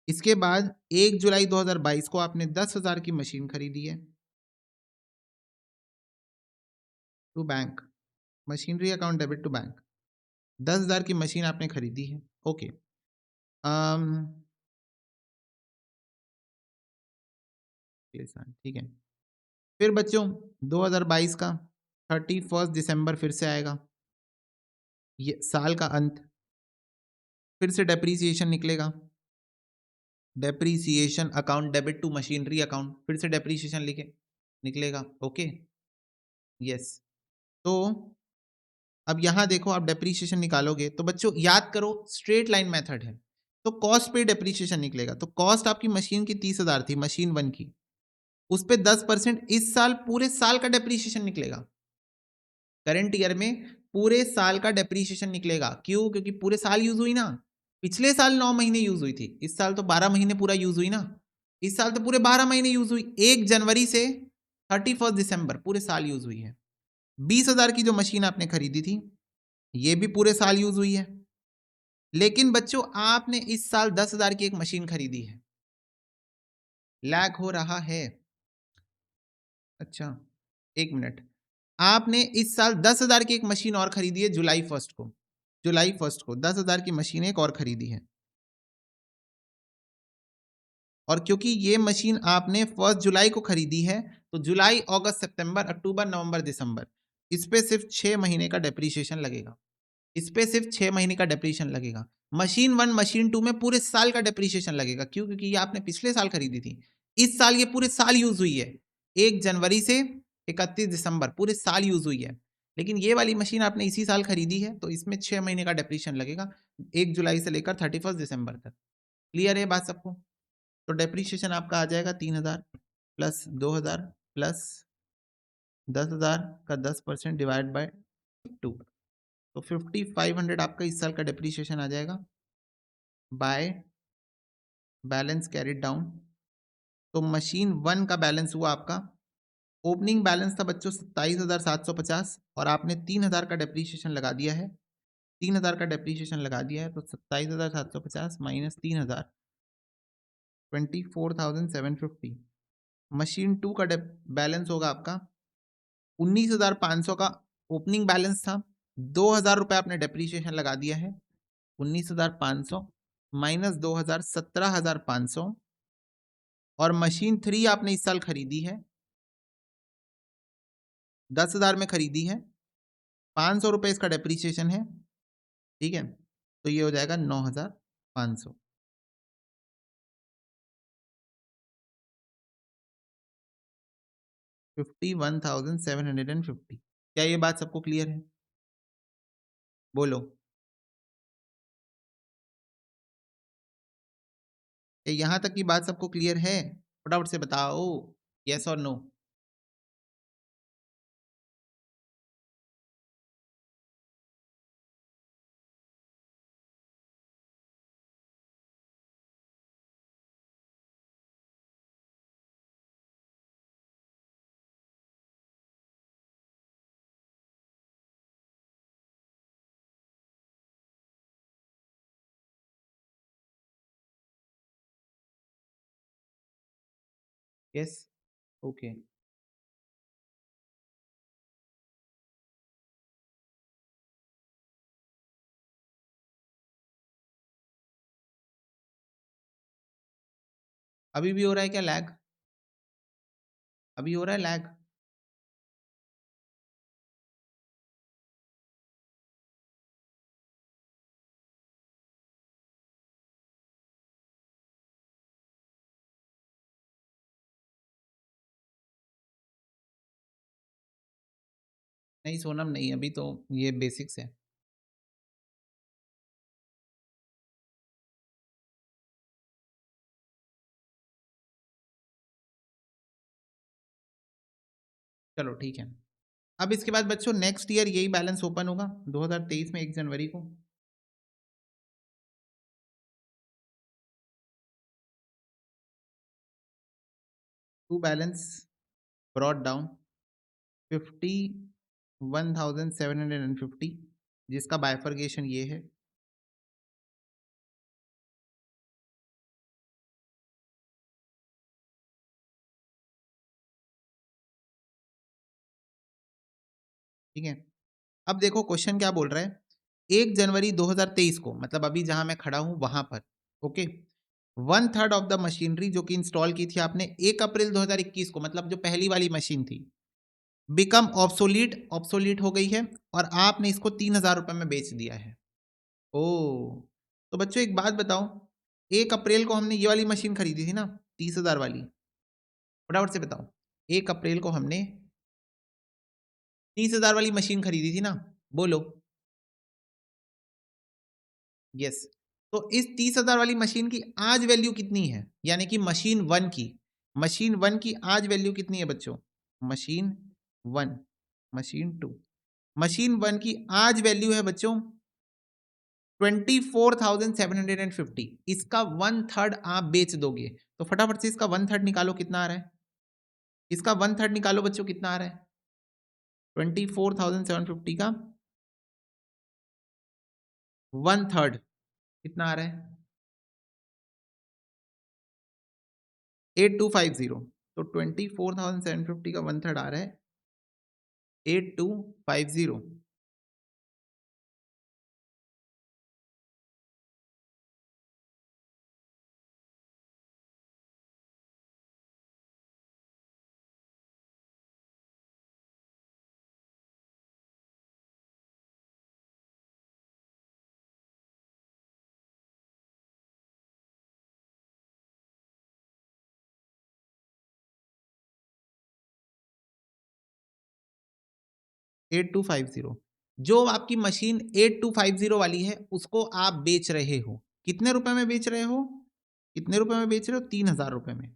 इसके बाद 1 जुलाई 2022 को आपने 10,000 की मशीन खरीदी है to bank, machinery account debit to bank. 10,000 की मशीन आपने खरीदी है, ओके। ठीक है। फिर बच्चों 2022 का 31 दिसंबर फिर से आएगा, ये साल का अंत, फिर से डेप्रीसिएशन निकलेगा, depreciation account debit to machinery account, फिर से डेप्रीसिएशन लिखे निकलेगा, ओके। यस। तो अब यहां देखो, आप डेप्रीसिएशन निकालोगे तो बच्चों याद करो स्ट्रेट लाइन मेथड है, तो कॉस्ट पे डेप्रीसिएशन निकलेगा। तो कॉस्ट आपकी मशीन की 30,000 थी, मशीन 1 की, उस पे 10% इस साल पूरे साल का डेप्रीसिएशन निकलेगा। करंट ईयर में पूरे साल का डेप्रीसिएशन निकलेगा। क्यों? क्योंकि पूरे साल यूज हुई ना। पिछले साल 9 महीने यूज हुई थी, इस साल तो 12 महीने पूरा यूज हुई ना। इस साल तो पूरे 12 महीने यूज हुई, 1 जनवरी से 31 दिसंबर, पूरे साल यूज हुई है। 20,000 की जो मशीन आपने खरीदी थी ये भी पूरे साल यूज हुई है। लेकिन बच्चों आपने इस साल 10,000 की एक मशीन खरीदी है, लैग हो रहा है। अच्छा, एक मिनट, आपने इस साल 10,000 की एक मशीन और खरीदी है जुलाई 1 को, जुलाई 1 को 10,000 की मशीन एक और खरीदी है। और क्योंकि ये मशीन आपने 1 जुलाई को खरीदी है तो जुलाई, अगस्त, सितंबर, अक्टूबर, नवंबर, दिसंबर, इस पे सिर्फ 6 महीने का डेप्रीशिएशन लगेगा। इस पे सिर्फ 6 महीने का डेप्रीशिएशन लगेगा। मशीन 1 मशीन 2 में पूरे साल का डेप्रीशिएशन लगेगा। क्यों? क्योंकि ये आपने पिछले साल खरीदी थी, इस साल ये पूरे साल यूज हुई है, 1 जनवरी से 31 दिसंबर पूरे साल यूज हुई है। लेकिन ये वाली मशीन आपने इसी साल खरीदी है तो इसमें 6 महीने का डेप्रीशिएशन लगेगा, 1 जुलाई से लेकर 31 दिसंबर तक। क्लियर है बात सबको? तो डेप्रीशिएशन आपका आ जाएगा 3,000 प्लस 2,000 प्लस 10,000 का 10% डिवाइड बाय 2, तो 5,500 आपका इस साल का डेप्रीशिएशन आ जाएगा बाय बैलेंस कैरिड डाउन। तो मशीन 1 का बैलेंस हुआ आपका, ओपनिंग बैलेंस था बच्चों 27,750 और आपने 3,000 का डेप्रीशिएशन लगा दिया है, 3,000 का डेप्रीशिएशन लगा दिया है, तो 27,750 माइनस 3,000 24,750। मशीन 2 का बैलेंस होगा आपका 19,500 का ओपनिंग बैलेंस था, 2,000 रुपये आपने डेप्रीशिएशन लगा दिया है, 19,500 माइनस 2,000 17,500। और मशीन 3 आपने इस साल खरीदी है, 10,000 में खरीदी है, 500 रुपये इसका डेप्रीशिएशन है, ठीक है, तो ये हो जाएगा 9,500। 51,750। क्या ये बात सबको क्लियर है? बोलो, यहाँ तक की बात सबको क्लियर है? फटाफट से बताओ, यस और नो। Yes, okay. अभी भी हो रहा है क्या लैग? अभी हो रहा है लैग? नहीं सोनम नहीं, अभी तो ये बेसिक्स है। चलो ठीक है। अब इसके बाद बच्चों नेक्स्ट ईयर यही बैलेंस ओपन होगा 2023 में 1 जनवरी को। टू बैलेंस ब्रॉट डाउन 51,750, जिसका बाइफर्गेशन ये है। ठीक है, अब देखो क्वेश्चन क्या बोल रहा है, 1 जनवरी 2023 को, मतलब अभी जहां मैं खड़ा हूं वहां पर, ओके, 1/3 ऑफ द मशीनरी जो कि इंस्टॉल की थी आपने 1 अप्रैल 2021 को, मतलब जो पहली वाली मशीन थी, बिकम ऑब्सोलीट, ऑब्सोलीट हो गई है और आपने इसको 3,000 रुपए में बेच दिया है। ओ, तो बच्चों एक बात बताओ, 1 अप्रैल को हमने ये वाली मशीन खरीदी थी ना, 30,000 वाली, फटाफट से बताओ, 1 अप्रैल को हमने 30,000 वाली मशीन खरीदी थी ना, बोलो। यस, तो इस 30,000 वाली मशीन की आज वैल्यू कितनी है, यानी कि मशीन 1 की, मशीन 1 की आज वैल्यू कितनी है बच्चों? मशीन 1, मशीन 2, मशीन 1 की आज वैल्यू है बच्चों 24,750। इसका 1/3 आप बेच दोगे, तो फटाफट से इसका 1/3 निकालो, कितना आ रहा है? इसका 1/3 निकालो बच्चों, कितना आ रहा है? 24,750 का 1/3 कितना आ रहा है? 8250। तो 24,750 का 1/3 आ रहा है 8250। 8250 जो आपकी मशीन 8250 वाली है उसको आप बेच रहे हो, कितने रुपए में बेच रहे हो? कितने रुपए में बेच रहे हो? 3000 रुपए में।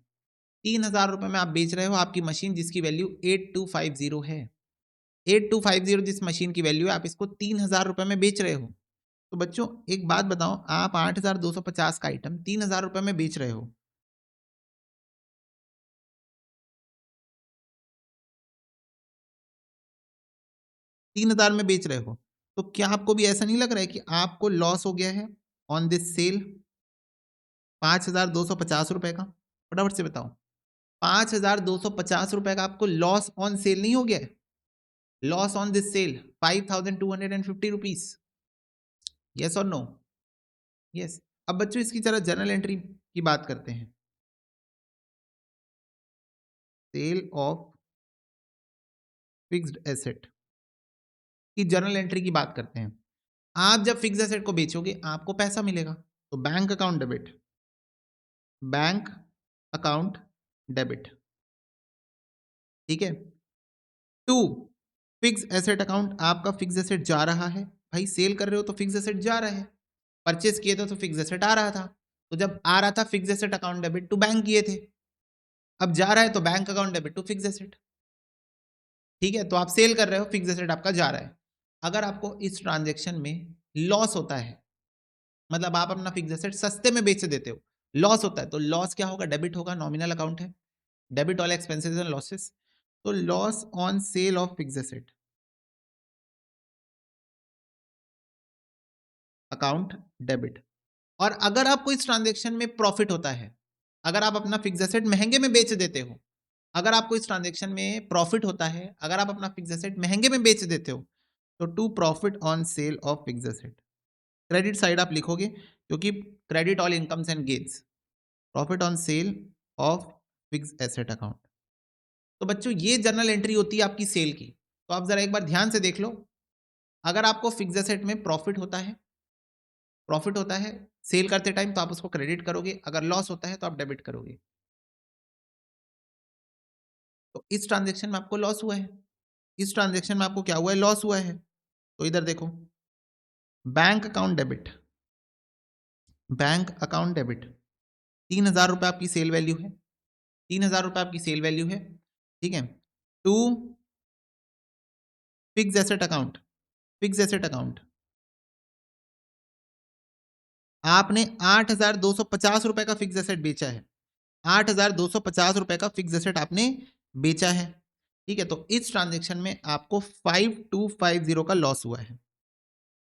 3000 रुपए में आप बेच रहे हो आपकी मशीन जिसकी वैल्यू 8250 है। 8250 जिस मशीन की वैल्यू है, आप इसको 3000 रुपए में बेच रहे हो। तो बच्चों एक बात बताओ, आप 8250 का आइटम 3000 रुपए में बेच रहे हो, 3000 में बेच रहे हो, तो क्या आपको भी ऐसा नहीं लग रहा है कि आपको लॉस हो गया है ऑन दिस सेल 5250 रुपए का? फटाफट से बताओ, 5250 रुपए का आपको लॉस ऑन सेल नहीं हो गया है? Loss on this sale 5250 rupees. Yes और नो? यस। अब बच्चों इसकी जरा जर्नल एंट्री की बात करते हैं। सेल ऑफ फिक्स्ड एसेट की जर्नल एंट्री की बात करते हैं। आप जब फिक्स्ड एसेट को बेचोगे आपको पैसा मिलेगा, तो bank account debit, bank account debit, ठीक है। टू, फिक्स एसेट अकाउंट, आपका फिक्स एसेट जा रहा है, भाई सेल कर रहे हो तो फिक्स एसेट जा रहा है, परचेस किए थे तो फिक्स एसेट आ रहा था, तो जब आ रहा था fix asset account debit to bank किए थे, अब जा रहा है तो bank account debit to fix asset, ठीक है। तो आप सेल कर रहे हो, फिक्स एसेट आपका जा रहा है। अगर आपको इस ट्रांजेक्शन में लॉस होता है, मतलब आप अपना फिक्स एसेट सस्ते में बेच देते हो, लॉस होता है, तो लॉस क्या होगा? डेबिट होगा, नॉमिनल अकाउंट है, debit all expenses and losses, तो loss on sale of fix asset account debit. और अगर आपको इस ट्रांजेक्शन में प्रॉफिट होता है, अगर आप अपना फिक्स एसेट महंगे में बेच देते हो, अगर आपको इस ट्रांजेक्शन में प्रॉफिट होता है, अगर आप अपना फिक्स एसेट महंगे में बेच देते हो, तो to profit on sale of fix asset, credit side आप लिखोगे क्योंकि credit all incomes and gains, profit on sale of fix asset account. तो बच्चों ये जर्नल एंट्री होती है आपकी सेल की। तो आप जरा एक बार ध्यान से देख लो, अगर आपको फिक्स एसेट में प्रॉफिट होता है सेल करते टाइम, तो आप उसको क्रेडिट करोगे, अगर लॉस होता है तो आप डेबिट करोगे। तो इस ट्रांजेक्शन में आपको लॉस हुआ है, इस ट्रांजेक्शन में आपको क्या हुआ है? लॉस हुआ है। तो इधर देखो, bank account debit, bank account debit, 3000 रुपए आपकी सेल वैल्यू है, 3000 रुपए आपकी सेल वैल्यू है, ठीक है। To fix asset account, fix asset account, आपने 8250 रुपए का फिक्स एसेट बेचा है, 8250 रुपए का फिक्स एसेट आपने बेचा है, ठीक है। तो इस ट्रांजेक्शन में आपको 5250 का लॉस हुआ है,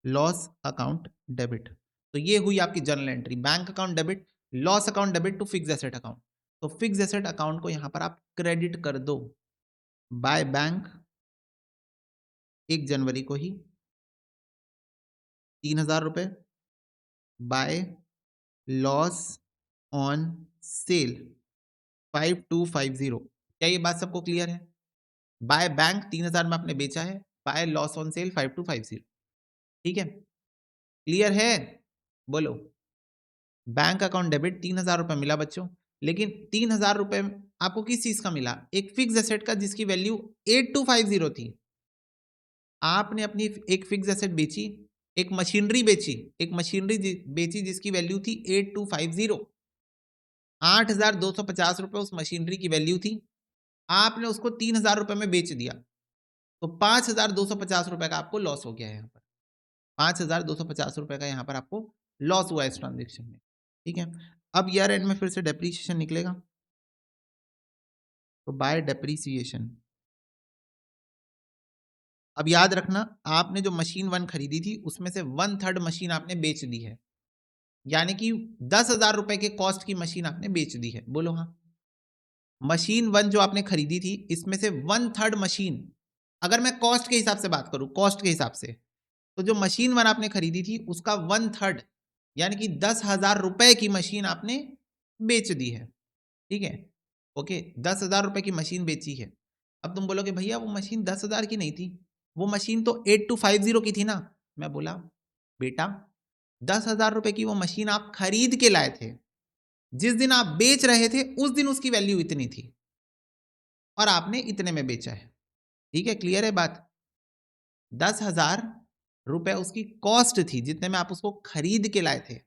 लॉस अकाउंट डेबिट। तो ये हुई आपकी journal entry, bank account debit, loss account debit to fix asset account. तो फिक्स एसेट अकाउंट को यहां पर आप क्रेडिट कर दो बाय बैंक 1 जनवरी को ही 3000 रुपए, बाय लॉस ऑन सेल 5250। क्या ये बात सबको क्लियर है? बाय बैंक 3000 में आपने बेचा है, बाय लॉस ऑन सेल 5250, ठीक है। क्लियर है? बोलो। बैंक अकाउंट डेबिट 3000 रुपए मिला बच्चों, लेकिन 3000 रुपए आपको किस चीज का मिला? एक फिक्स एसेट का जिसकी वैल्यू 8250 थी। आपने अपनी एक फिक्स एसेट बेची, एक मशीनरी बेची, एक मशीनरी बेची जिसकी वैल्यू थी 8250, 8250 रुपए उस मशीनरी की वैल्यू थी, आपने उसको 3000 रुपए में बेच दिया, तो 5250 रुपए का आपको लॉस हो गया है। यहाँ पर 5250 रुपए का यहाँ पर आपको लॉस हुआ है इस ट्रांजेक्शन में, ठीक है। अब ईयर एंड में फिर से डेप्रीशिएशन निकलेगा, तो बाय डेप्रीसिएशन। अब याद रखना, आपने जो मशीन 1 खरीदी थी उसमें से 1/3 मशीन आपने बेच दी है, यानी कि 10,000 रुपए के कॉस्ट की मशीन आपने बेच दी है। बोलो हाँ। मशीन 1 जो आपने खरीदी थी इसमें से 1/3 मशीन, अगर मैं कॉस्ट के हिसाब से बात करूं, कॉस्ट के हिसाब से, तो जो मशीन 1 आपने खरीदी थी उसका 1/3 यानी कि 10,000 रुपए की मशीन आपने बेच दी है। ठीक है, ओके, 10,000 रुपए की मशीन बेची है। अब तुम बोलोगे भैया वो मशीन 10,000 की नहीं थी, वो मशीन तो 8250 की थी ना। मैं बोला बेटा 10,000 रुपए की वो मशीन आप खरीद के लाए थे, जिस दिन आप बेच रहे थे उस दिन उसकी वैल्यू इतनी थी और आपने इतने में बेचा है। ठीक है, क्लियर है बात। 10,000 रुपए उसकी कॉस्ट थी जितने में आप उसको खरीद के लाए थे,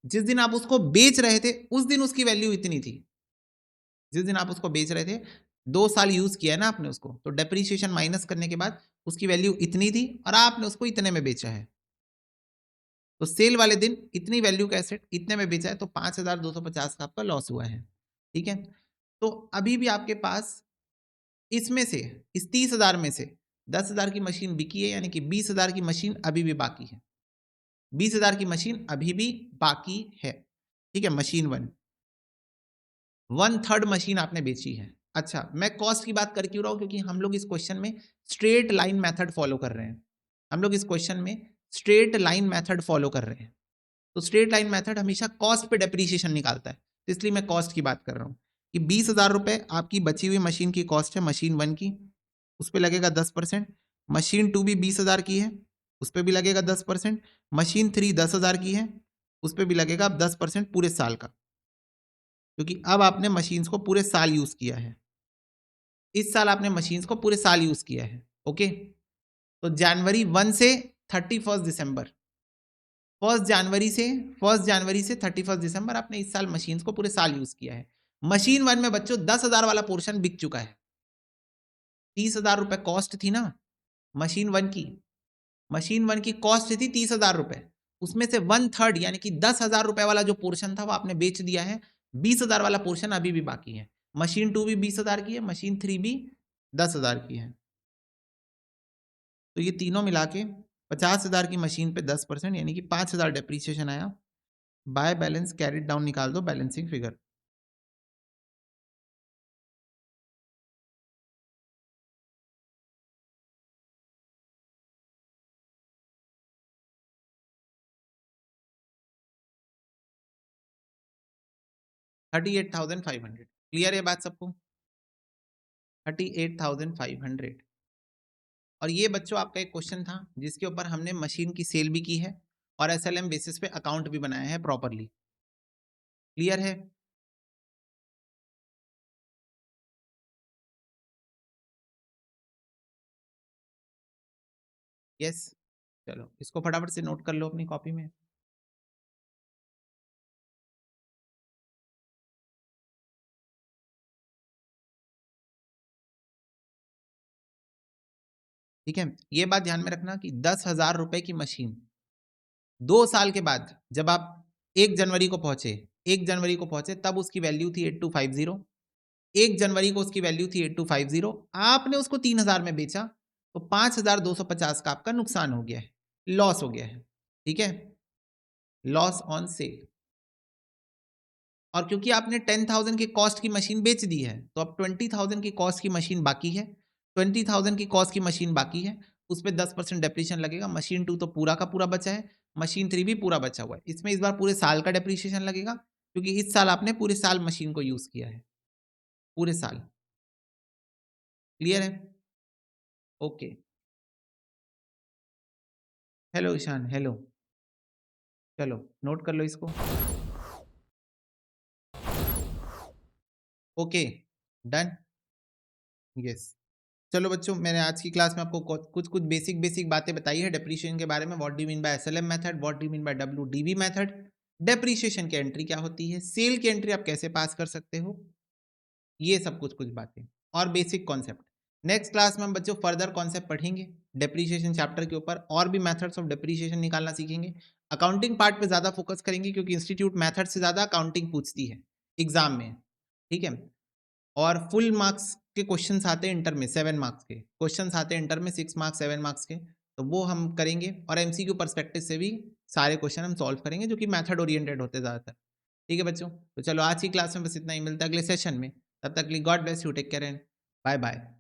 जिस दिन आप उसको बेच रहे थे उस दिन उसकी वैल्यू इतनी थी। जिस दिन आप उसको बेच रहे थे, 2 साल यूज किया है ना आपने उसको, तो डेप्रीशिएशन माइनस करने के बाद उसकी वैल्यू इतनी थी और आपने उसको इतने में बेचा है। तो सेल वाले दिन इतनी वैल्यू का एसेट इतने में बेचा है, तो 5,250 का आपका लॉस हुआ है। ठीक है, तो अभी भी आपके पास इसमें से, इस 30,000 में से 10,000 की मशीन बिकी है, यानी कि 20,000 की मशीन अभी भी बाकी है। 20,000 की मशीन अभी भी बाकी है। ठीक है, मशीन 1 1/3 मशीन आपने बेची है। अच्छा, मैं कॉस्ट की बात कर क्यों रहा हूं, क्योंकि हम लोग इस क्वेश्चन में स्ट्रेट लाइन मेथड फॉलो कर रहे हैं। हम लोग इस क्वेश्चन में स्ट्रेट लाइन मेथड फॉलो कर रहे हैं, तो स्ट्रेट लाइन मेथड हमेशा कॉस्ट पे डेप्रीशिएशन निकालता है, तो इसलिए मैं कॉस्ट की बात कर रहा हूं कि 20,000 रुपए आपकी बची हुई मशीन की कॉस्ट है, मशीन 1 की, उस पर लगेगा 10%। मशीन 2 भी 20,000 की है, उस पर भी लगेगा 10%। मशीन 3 10,000 की है, उस पर भी लगेगा 10% पूरे साल का, क्योंकि अब आपने मशीन्स को पूरे साल यूज किया है। इस साल आपने मशीन्स को पूरे साल यूज किया है। ओके, तो जनवरी 1 से 31 दिसंबर, 1 जनवरी से 31 दिसंबर आपने इस साल मशीन्स को पूरे साल यूज किया है। मशीन 1 में बच्चों 10,000 वाला पोर्शन बिक चुका है। 30,000 रुपए कॉस्ट थी ना मशीन 1 की, मशीन 1 की कॉस्ट थी 30,000 रुपए, उसमें से 1/3 यानी कि 10,000 रुपए वाला जो पोर्शन था वो आपने बेच दिया है। 20,000 वाला पोर्शन अभी भी बाकी है। मशीन 2 भी 20,000 की है, मशीन 3 भी 10,000 की है, तो ये तीनों मिला के 50,000 की मशीन पे 10% यानी कि 5,000 डेप्रीसिएशन आया। बाय बैलेंस कैरिड डाउन निकाल दो बैलेंसिंग फिगर। $38,500। क्लियर है बात सबको? 38,500। और ये बच्चों आपका एक क्वेश्चन था जिसके ऊपर हमने मशीन की सेल भी की है और एसएलएम बेसिस पे अकाउंट भी बनाया है प्रॉपरली। क्लियर है? यस, चलो इसको फटाफट से नोट कर लो अपनी कॉपी में। ठीक है, ये बात ध्यान में रखना कि 10,000 रुपए की मशीन 2 साल के बाद जब आप 1 जनवरी को पहुंचे, 1 जनवरी को पहुंचे तब उसकी वैल्यू थी 8250। 1 जनवरी को उसकी वैल्यू थी 8250, आपने उसको 3,000 में बेचा, तो 5,250 का आपका नुकसान हो गया है, लॉस हो गया है। ठीक है, लॉस ऑन सेल। और क्योंकि आपने 10,000 की कॉस्ट की मशीन बेच दी है, तो अब 20,000 की कॉस्ट की मशीन बाकी है। 20,000 की कॉस्ट की मशीन बाकी है, उस पर 10% डेप्रीशिएशन लगेगा। मशीन 2 तो पूरा का पूरा बचा है, मशीन 3 भी पूरा बचा हुआ है। इसमें इस बार पूरे साल का डेप्रीशिएशन लगेगा, क्योंकि इस साल आपने पूरे साल मशीन को यूज किया है, पूरे साल। क्लियर है? ओके। Hello Ishan, hello. चलो नोट कर लो इसको। Okay, done. यस। चलो बच्चों, मैंने आज की क्लास में आपको कुछ कुछ बेसिक बेसिक बातें बताई है डेप्रीशिएशन के बारे में। What do you mean by SLM method, what do you mean by WDV method, depreciation की एंट्री क्या होती है, सेल की एंट्री आप कैसे पास कर सकते हो, ये सब कुछ कुछ बातें और बेसिक कॉन्सेप्ट। नेक्स्ट क्लास में हम बच्चों फर्दर कॉन्सेप्ट पढ़ेंगे डेप्रीशिएशन चैप्टर के ऊपर, और भी मेथड्स ऑफ डेप्रीशिएशन निकालना सीखेंगे। अकाउंटिंग पार्ट पे ज्यादा फोकस करेंगे, क्योंकि इंस्टीट्यूट मेथड से ज्यादा अकाउंटिंग पूछती है एग्जाम में। ठीक है, और फुल मार्क्स के क्वेश्चंस आते हैं इंटर में 7 मार्क्स के क्वेश्चंस आते हैं इंटर में 6 मार्क्स 7 मार्क्स के, तो वो हम करेंगे और एमसीक्यू पर्सपेक्टिव से भी सारे क्वेश्चन हम सॉल्व करेंगे जो कि मेथड ओरिएंटेड होते हैं ज़्यादातर। ठीक है बच्चों, तो चलो आज की क्लास में बस इतना ही, मिलता है अगले सेशन में। तब तक के लिए God bless you, take care and bye bye.